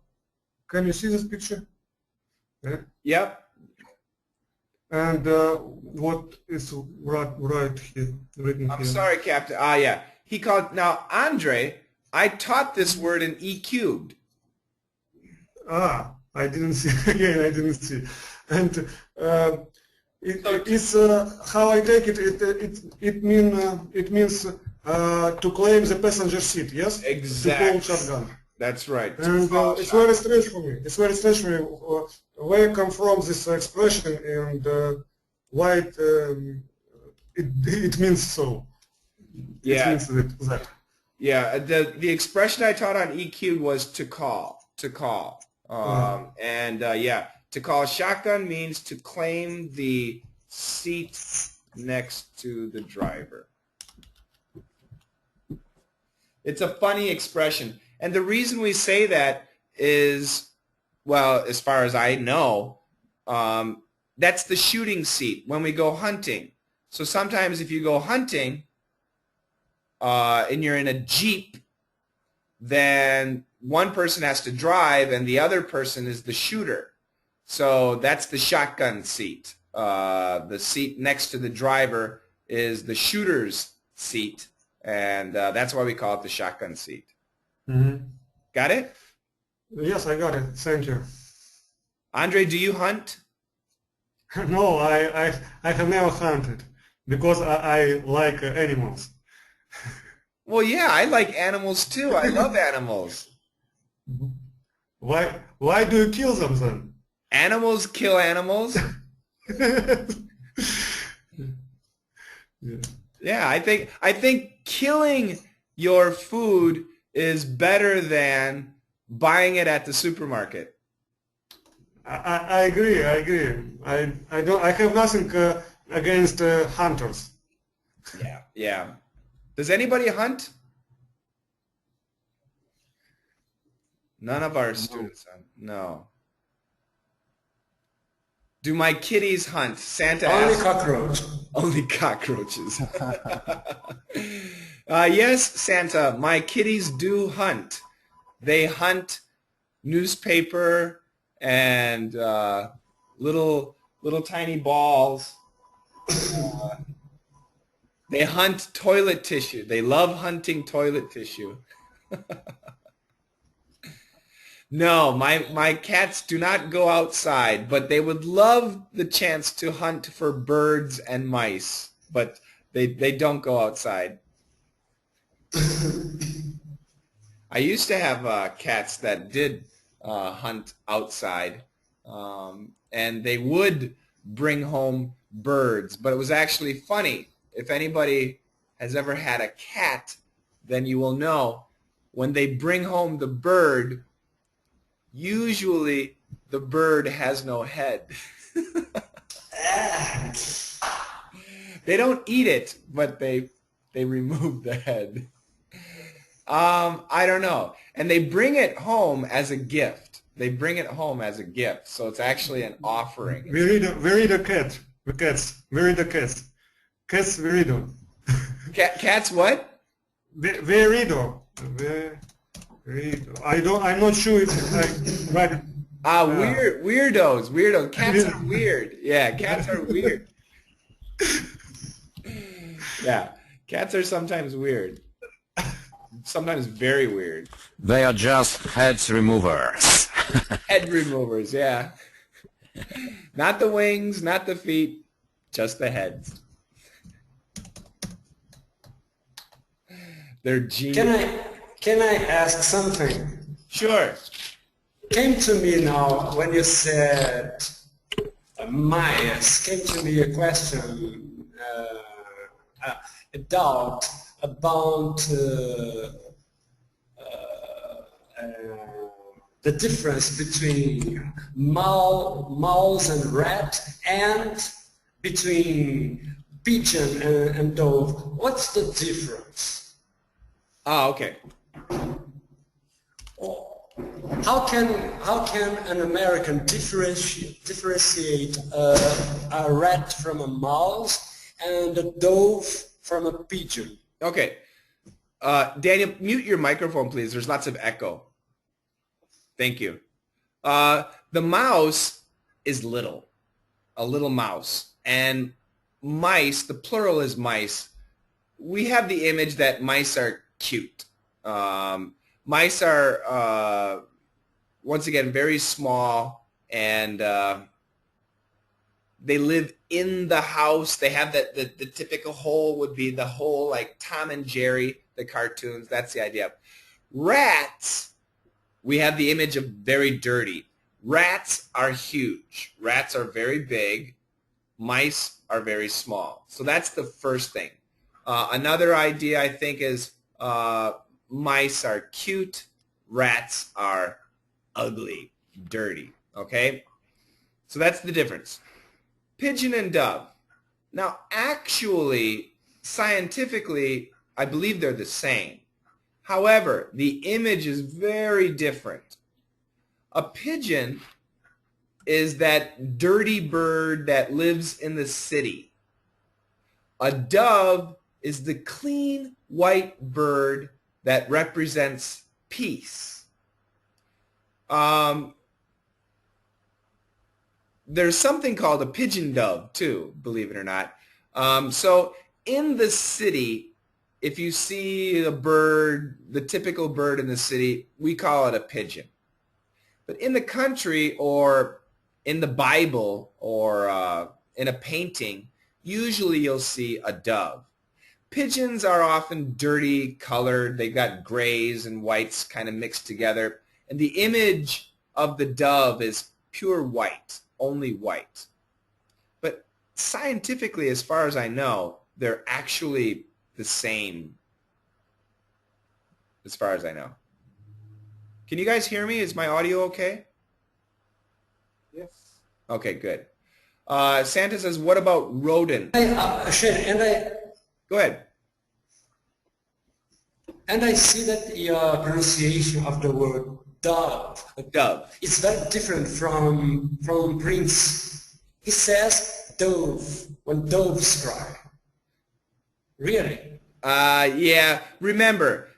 can you see this picture? Yeah. Yep. And what is right here, written I'm here? sorry, Captain. Yeah. He called, now, Andre, I taught this word in E cubed. Ah, I didn't see. Again, I didn't see. And it's how I take it. It means to claim the passenger seat. Yes. Exactly. To call shotgun. That's right. And it's very strange for me. It's very strange for me where come from this expression and why it means so. Yeah. It means that. Yeah. The expression I taught on EQ was to call. And yeah, to call shotgun means to claim the seat next to the driver. It's a funny expression. And the reason we say that is, well, as far as I know, that's the shooting seat when we go hunting. So sometimes if you go hunting and you're in a Jeep, then one person has to drive and the other person is the shooter. So that's the shotgun seat. The seat next to the driver is the shooter's seat, and that's why we call it the shotgun seat. Mm-hmm. Got it? Yes, I got it. Thank you. Andre, do you hunt? No, I have never hunted because I like animals. Well, yeah, I like animals too. I love animals. Why do you kill them then? Animals kill animals. Yeah, I think killing your food is better than buying it at the supermarket. I agree. I have nothing against hunters. Yeah. Does anybody hunt? None of our students hunt. No. Do my kitties hunt? Santa Only asked. cockroach. Only cockroaches. Yes, Santa, my kitties do hunt. They hunt newspaper and little tiny balls. They hunt toilet tissue. They love hunting toilet tissue. No, my cats do not go outside, but they would love the chance to hunt for birds and mice, but they don't go outside. I used to have cats that did hunt outside, and they would bring home birds, but it was actually funny. If anybody has ever had a cat, then you will know when they bring home the bird, usually the bird has no head. They don't eat it, but they remove the head. I don't know. And they bring it home as a gift. They bring it home as a gift, so it's actually an offering. Where is the cat? The cats. Where is the cats? Cats, where is the? Cats what? Where is the? I'm not sure if I right. Weirdos. Cats are weird. Yeah, cats are weird. Yeah, cats are sometimes weird. Sometimes very weird. They are just head removers. Head removers, yeah. Not the wings, not the feet, just the heads. They're genius. Can I ask something? Sure. Came to me now when you said mice. Came to me a question, a doubt. about the difference between mouse and rat and between pigeon and dove. What's the difference? Ah, okay. How can an American differentiate a rat from a mouse and a dove from a pigeon? Okay. Daniel, mute your microphone, please. There's lots of echo. Thank you. The mouse is little, a little mouse. And mice, the plural is mice. We have the image that mice are cute. Mice are, once again, very small, and they live in the house. They have the typical hole would be the hole like Tom and Jerry, the cartoons. That's the idea. Rats, we have the image of very dirty. Rats are huge. Rats are very big. Mice are very small. So that's the first thing. Another idea I think is mice are cute. Rats are ugly, dirty. Okay? So that's the difference. Pigeon and dove. Now, actually, scientifically, I believe they're the same. However, the image is very different. A pigeon is that dirty bird that lives in the city. A dove is the clean white bird that represents peace. There's something called a pigeon dove too, believe it or not. So in the city, if you see a bird, the typical bird in the city, we call it a pigeon. But in the country or in the Bible or in a painting, usually you'll see a dove. Pigeons are often dirty colored. They've got grays and whites kind of mixed together. And the image of the dove is pure white, only white. But scientifically, as far as I know, they're actually the same, as far as I know. Can you guys hear me? Is my audio okay? Yes. Okay, good. Santa says, what about rodent? Go ahead. And I see that your pronunciation of the word dove. Dove. It's very different from Prince. He says dove when doves cry. Really? Yeah. Remember,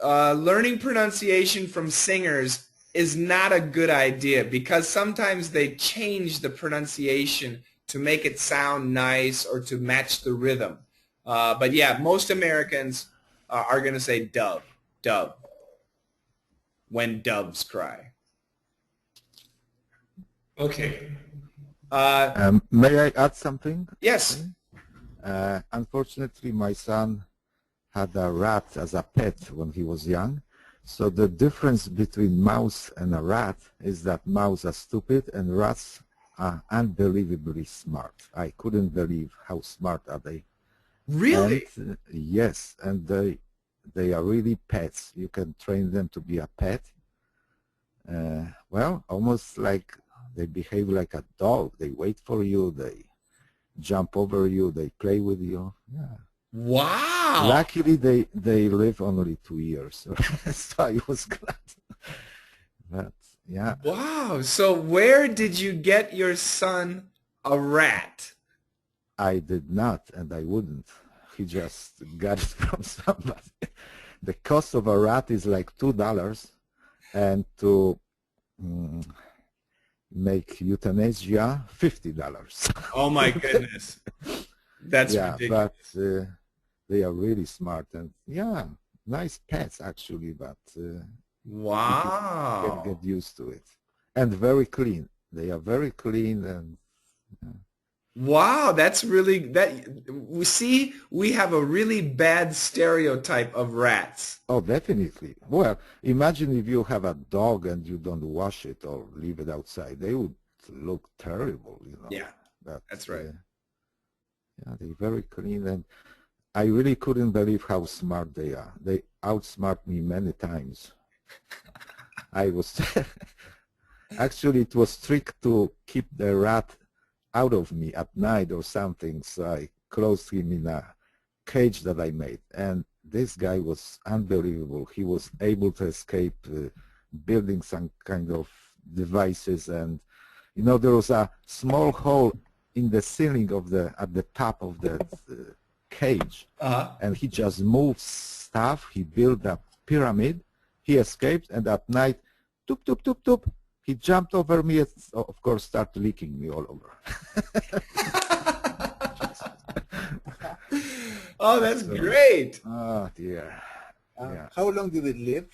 learning pronunciation from singers is not a good idea because sometimes they change the pronunciation to make it sound nice or to match the rhythm. But yeah, most Americans are going to say dove, dove, when doves cry. Okay. May I add something? Yes. Unfortunately, my son had a rat as a pet when he was young. So the difference between mouse and a rat is that mouse are stupid and rats are unbelievably smart. I couldn't believe how smart are they. Really? And, yes, and they are really pets. You can train them to be a pet. Well, almost like they behave like a dog. They wait for you. They jump over you. They play with you. Yeah. Wow. Luckily, they live only 2 years, so I was glad. But yeah. Wow. So where did you get your son a rat? I did not, and I wouldn't. He just got it from somebody. The cost of a rat is like $2, and to make euthanasia, $50. Oh my goodness. That's yeah, ridiculous. But they are really smart and yeah, nice pets actually, but wow, you can get used to it. And very clean. They are very clean and wow, that's really we have a really bad stereotype of rats. Oh, definitely. Well, imagine if you have a dog and you don't wash it or leave it outside. They would look terrible, you know. Yeah, that's right. Yeah, they're very clean. And I really couldn't believe how smart they are. They outsmart me many times. I was actually, it was trick to keep the rat out of me at night or something, so I closed him in a cage that I made. And this guy was unbelievable. He was able to escape building some kind of devices, and you know, there was a small hole in the ceiling of the at the top of the cage, and he just moved stuff. He built a pyramid. He escaped, and at night, toop toop toop toop, he jumped over me and, of course, started licking me all over. Oh, that's great. Oh dear. Yeah. How long did it live?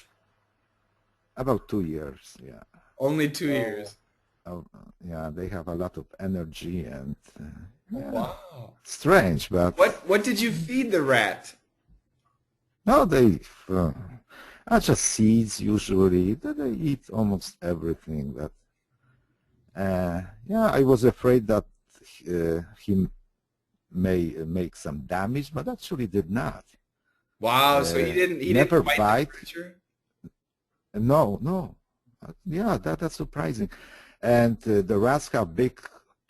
About 2 years. Yeah. Only 2 years. Oh, yeah. They have a lot of energy and yeah. Wow. Strange, but What did you feed the rat? no, they just seeds usually. They eat almost everything. But yeah, I was afraid that he may make some damage, but actually did not. Wow, so he didn't never bite bite. the creature? No, no. Yeah, that's surprising. And the rats have big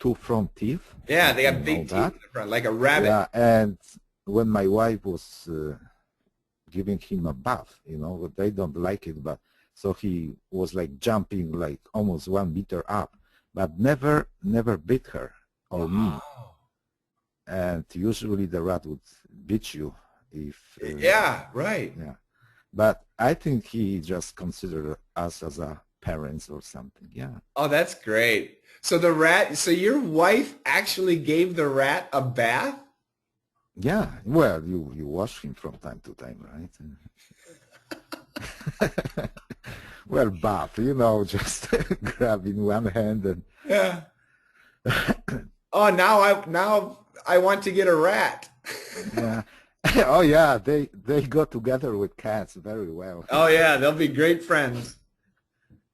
two front teeth. Yeah, they You have big know teeth that. in the front, like a rabbit. Yeah, and when my wife was giving him a bath, you know, but they don't like it, but so he was like jumping like almost 1 meter up, but never bit her or me. And usually the rat would beat you if Yeah, right. yeah, but I think he just considered us as a parents or something. Yeah. Oh, that's great. So the rat, so your wife actually gave the rat a bath? Yeah, well, you wash him from time to time, right? Well, bath, you know, just grab in one hand and Yeah. Oh, now I want to get a rat. yeah. Oh yeah, they go together with cats very well. Oh yeah, they'll be great friends.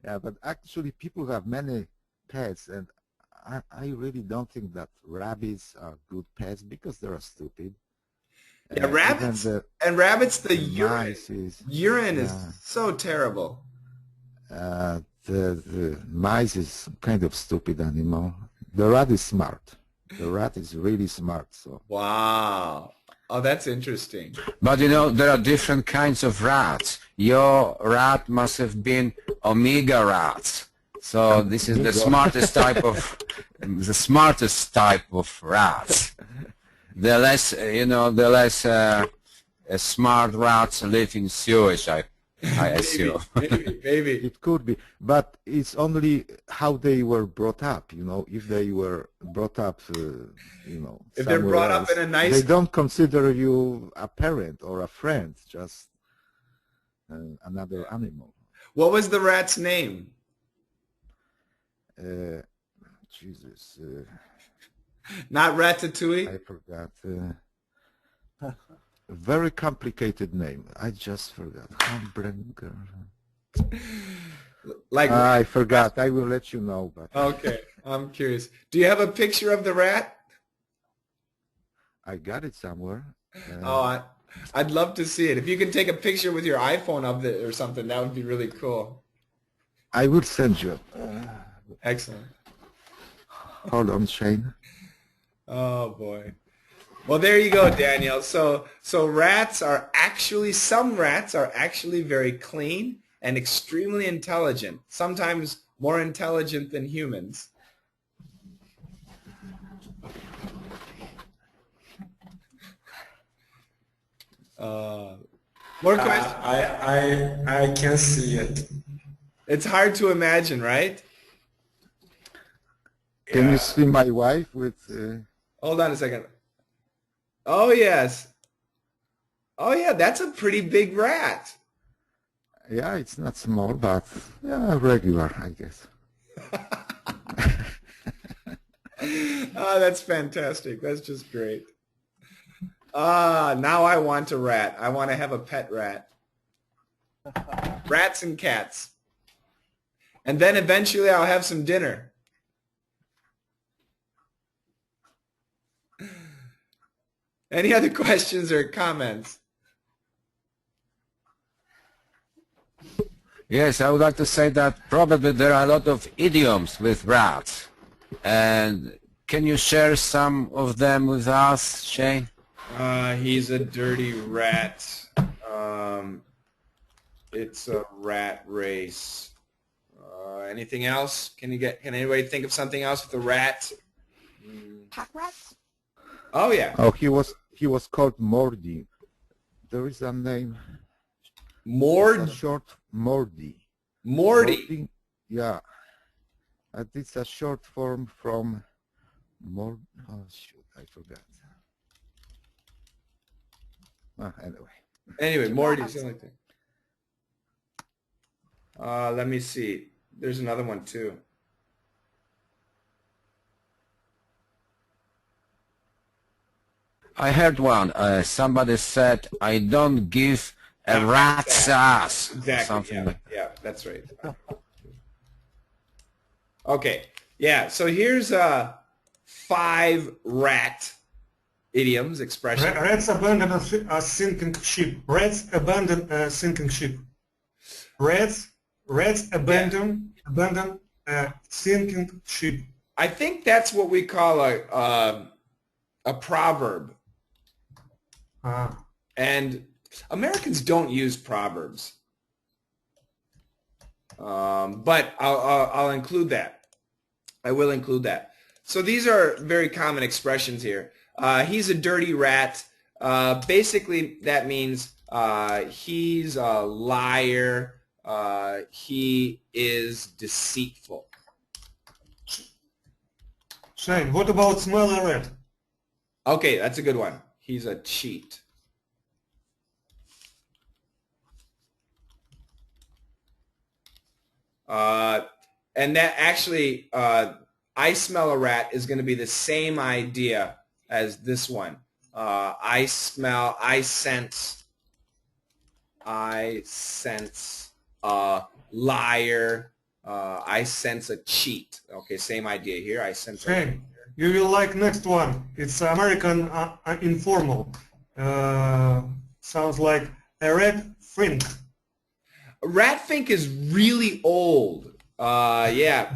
Yeah, but actually people have many pets, and I really don't think that rabbits are good pets because they're stupid. Yeah, rabbits the urine. Urine is yeah. so terrible. The mice is kind of stupid animal. The rat is smart. The rat is really smart. So Wow. Oh, that's interesting. But you know, there are different kinds of rats. Your rat must have been omega rats. So this is the smartest type of rats. The less, you know, the less smart rats live in sewage, I assume. Maybe. it could be, but it's only how they were brought up. You know, if they were brought up, you know, If they're brought else, up in a nice, they don't consider you a parent or a friend, just another animal. What was the rat's name? Jesus, Not Ratatouille? I forgot. Very complicated name. I just forgot. Hamburger. Like I forgot. I will let you know. But okay, I'm curious. Do you have a picture of the rat? I got it somewhere. Oh, I'd love to see it. If you can take a picture with your iPhone of it or something, that would be really cool. I will send you. Excellent. Hold on, Shane. Oh boy. Well, there you go, Daniel. So rats are actually, some rats are actually very clean and extremely intelligent, sometimes more intelligent than humans. More questions? I can see it. It's hard to imagine, right? Can you see my wife with? Hold on a second. Oh, yes. Oh, yeah, that's a pretty big rat. Yeah, it's not small, but yeah, regular, I guess. Oh, that's fantastic. That's just great. Now I want a rat. I want to have a pet rat. Rats and cats. And then eventually I'll have some dinner. Any other questions or comments? Yes, I would like to say that probably there are a lot of idioms with rats. And can you share some of them with us, Shane? He's a dirty rat. It's a rat race. Anything else? Can anybody think of something else with a rat? Pack rats? Oh yeah. Oh, he was called Mordi. There is a name. Mord? It's a short Mordi. Morty. Yeah. It's a short form from Mord. Oh shoot, I forgot. Anyway, Morty, something like that. Let me see. There's another one too. I heard one. Somebody said, "I don't give a rat's ass." Exactly. Something like that. Yeah, that's right. Okay. Yeah. So here's 5 rat idioms, expressions. Rats abandon a sinking ship. Rats abandon a sinking ship. Rats abandon a sinking ship. I think that's what we call a proverb. And Americans don't use proverbs. But I'll include that. I will include that. So these are very common expressions here. He's a dirty rat. Basically, that means he's a liar. He is deceitful. Shane, what about smell a rat? Okay, that's a good one. He's a cheat. And that actually, I smell a rat is going to be the same idea as this one. I sense a liar. I sense a cheat. Okay, same idea here. I sense a Shane, you will like next one. It's American informal. Sounds like a rat fink. Rat fink is really old. Rat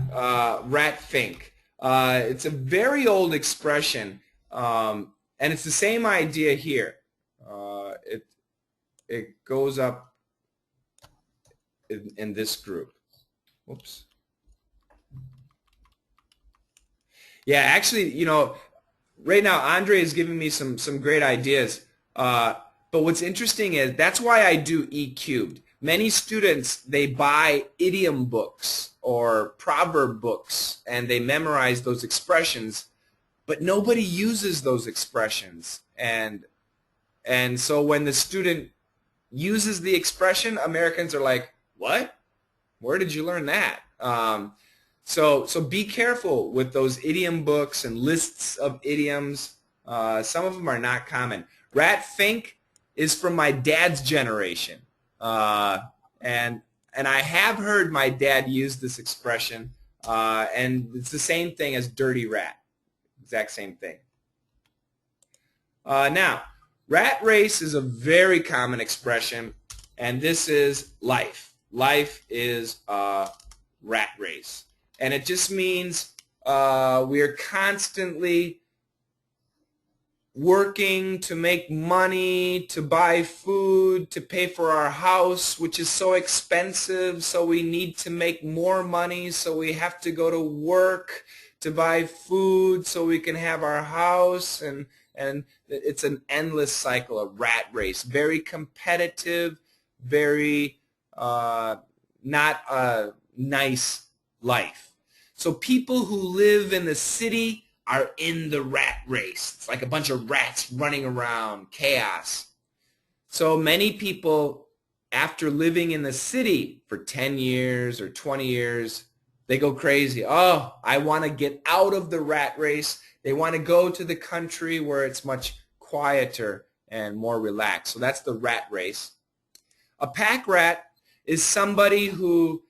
fink. It's a very old expression, and it's the same idea here. It goes up in this group. Whoops. Yeah, actually, you know, right now Andre is giving me some great ideas. But what's interesting is that's why I do E cubed. Many students, they buy idiom books or proverb books and they memorize those expressions, but nobody uses those expressions. And so when the student uses the expression, Americans are like, what? Where did you learn that? So be careful with those idiom books and lists of idioms. Some of them are not common. Rat fink is from my dad's generation. And I have heard my dad use this expression, and it's the same thing as dirty rat. Exact same thing. Now, rat race is a very common expression, and this is life. Life is a rat race. And it just means we are constantly working to make money, to buy food, to pay for our house, which is so expensive, so we need to make more money, so we have to go to work to buy food so we can have our house, and it's an endless cycle, a rat race. Very competitive, very not a nice life. So people who live in the city are in the rat race. It's like a bunch of rats running around, chaos. So many people, after living in the city for 10 years or 20 years, they go crazy. Oh, I want to get out of the rat race. They want to go to the country where it's much quieter and more relaxed. So that's the rat race. A pack rat is somebody who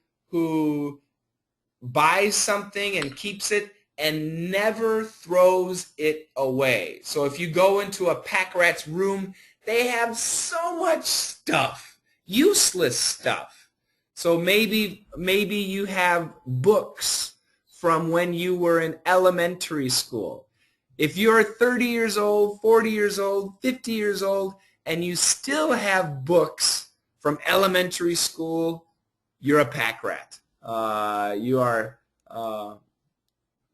buys something and keeps it and never throws it away. So if you go into a pack rat's room, they have so much stuff, useless stuff. So maybe you have books from when you were in elementary school. If you're 30 years old, 40 years old, 50 years old, and you still have books from elementary school, you're a pack rat.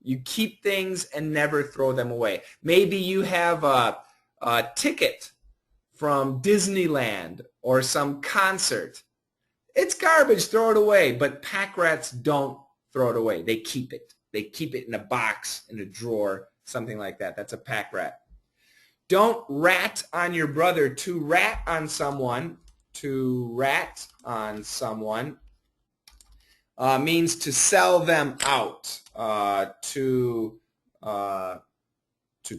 You keep things and never throw them away. Maybe you have a ticket from Disneyland or some concert. It's garbage, throw it away. But pack rats don't throw it away. They keep it. They keep it in a box, in a drawer, something like that. That's a pack rat. Don't rat on your brother. To rat on someone, means to sell them out, to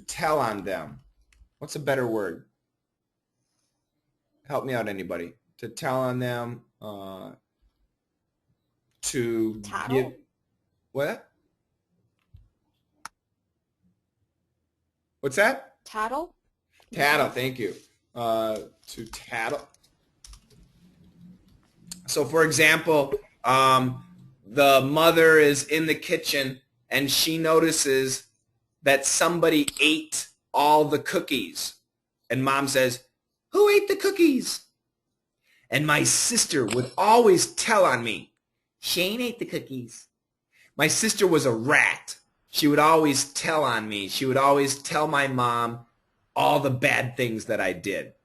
tell on them. What's a better word? Help me out, anybody. To tell on them, to Tattle. give. What? What's that? Tattle? Tattle, thank you. To tattle. So, for example, the mother is in the kitchen and she notices that somebody ate all the cookies. And mom says, "Who ate the cookies?" And my sister would always tell on me, "Shane ate the cookies." My sister was a rat. She would always tell on me. She would always tell my mom all the bad things that I did.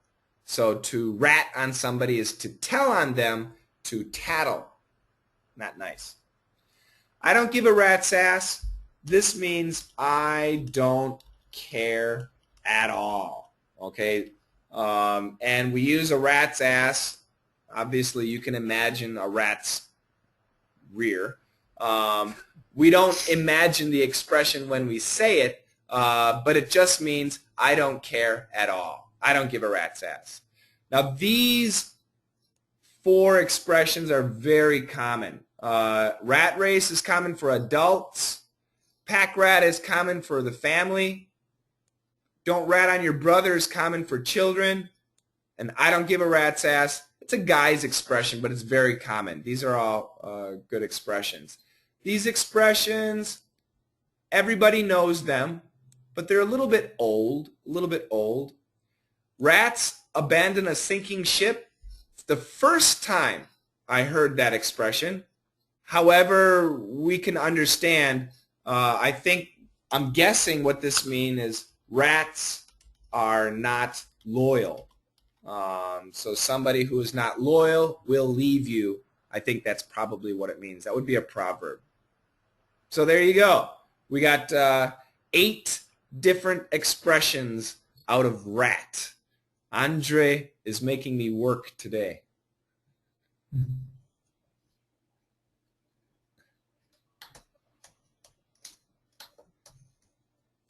So to rat on somebody is to tell on them, to tattle. Not nice. I don't give a rat's ass. This means I don't care at all. Okay? And we use a rat's ass. Obviously, you can imagine a rat's rear. We don't imagine the expression when we say it, but it just means I don't care at all. I don't give a rat's ass. Now, these 4 expressions are very common. Rat race is common for adults. Pack rat is common for the family. Don't rat on your brother is common for children. And I don't give a rat's ass. It's a guy's expression, but it's very common. These are all good expressions. These expressions, everybody knows them, but they're a little bit old, Rats abandon a sinking ship. It's the first time I heard that expression. However, we can understand, I'm guessing what this means is rats are not loyal. So somebody who is not loyal will leave you. I think that's probably what it means. That would be a proverb. So there you go. We got 8 different expressions out of rat. Andre is making me work today.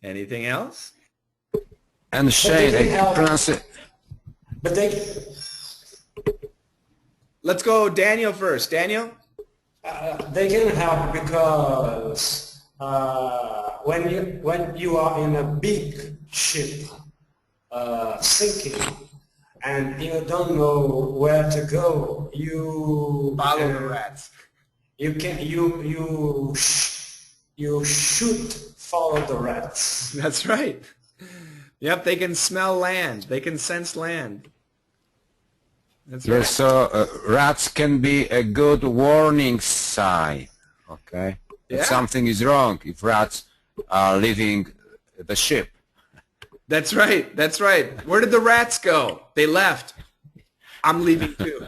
Anything else? And Shane, pronounce it. But they, let's go Daniel first. Daniel? they can help because when you are in a big ship sinking and you don't know where to go, you follow the rats. You should follow the rats. That's right. Yep, they can smell land. They can sense land. That's right. Yes, so rats can be a good warning sign, okay? Yeah. If something is wrong, if rats are leaving the ship. That's right. That's right. Where did the rats go? They left. I'm leaving too.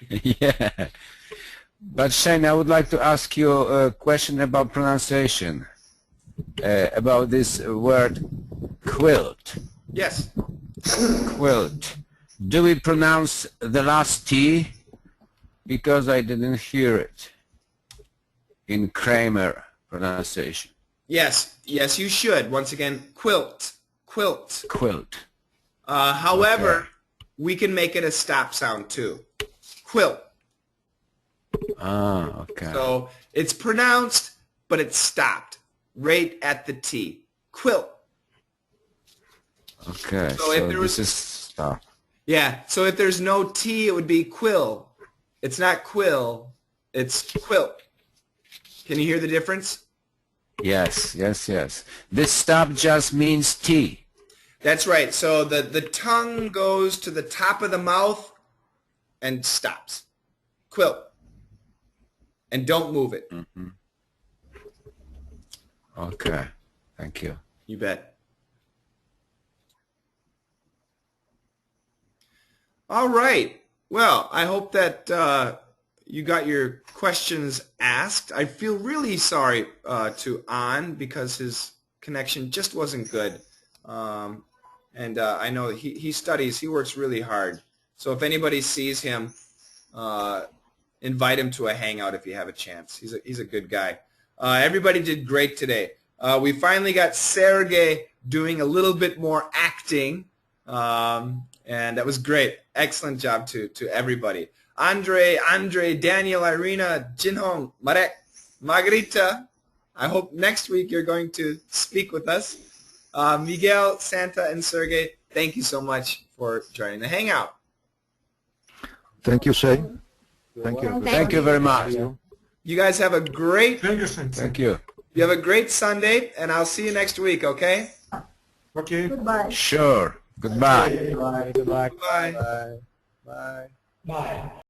Yeah. But Shane, I would like to ask you a question about pronunciation, about this word quilt. Yes. Quilt. Do we pronounce the last T? Because I didn't hear it in Kramer pronunciation. Yes. Yes, you should. Once again, quilt. Quilt. Quilt. However, okay. We can make it a stop sound too. Quilt. Ah, okay. So it's pronounced, but it's stopped. right at the T. Quilt. Okay, So if there was, this is stop. yeah, so if there's no T, it would be quill. It's not quill, it's quilt. Can you hear the difference? Yes, yes, yes. This stop just means T. That's right. So the tongue goes to the top of the mouth and stops. Quilt. And don't move it. Mm-hmm. Okay, thank you. You bet. All right. Well, I hope that you got your questions asked. I feel really sorry to An because his connection just wasn't good. And I know he studies. He works really hard. So if anybody sees him, invite him to a hangout if you have a chance. He's a good guy. Everybody did great today. We finally got Sergey doing a little bit more acting, and that was great. Excellent job to everybody. Andre, Daniel, Irina, Jinhong, Marek, Margarita. I hope next week you're going to speak with us. Miguel, Santa, and Sergey, thank you so much for joining the hangout. Thank you, Shane. Thank you. Thank you very much. You guys have a great. Thank you. You have a great Sunday, and I'll see you next week. Okay? Okay. Goodbye. Sure. Goodbye. Goodbye. Goodbye. Bye. Bye. Bye.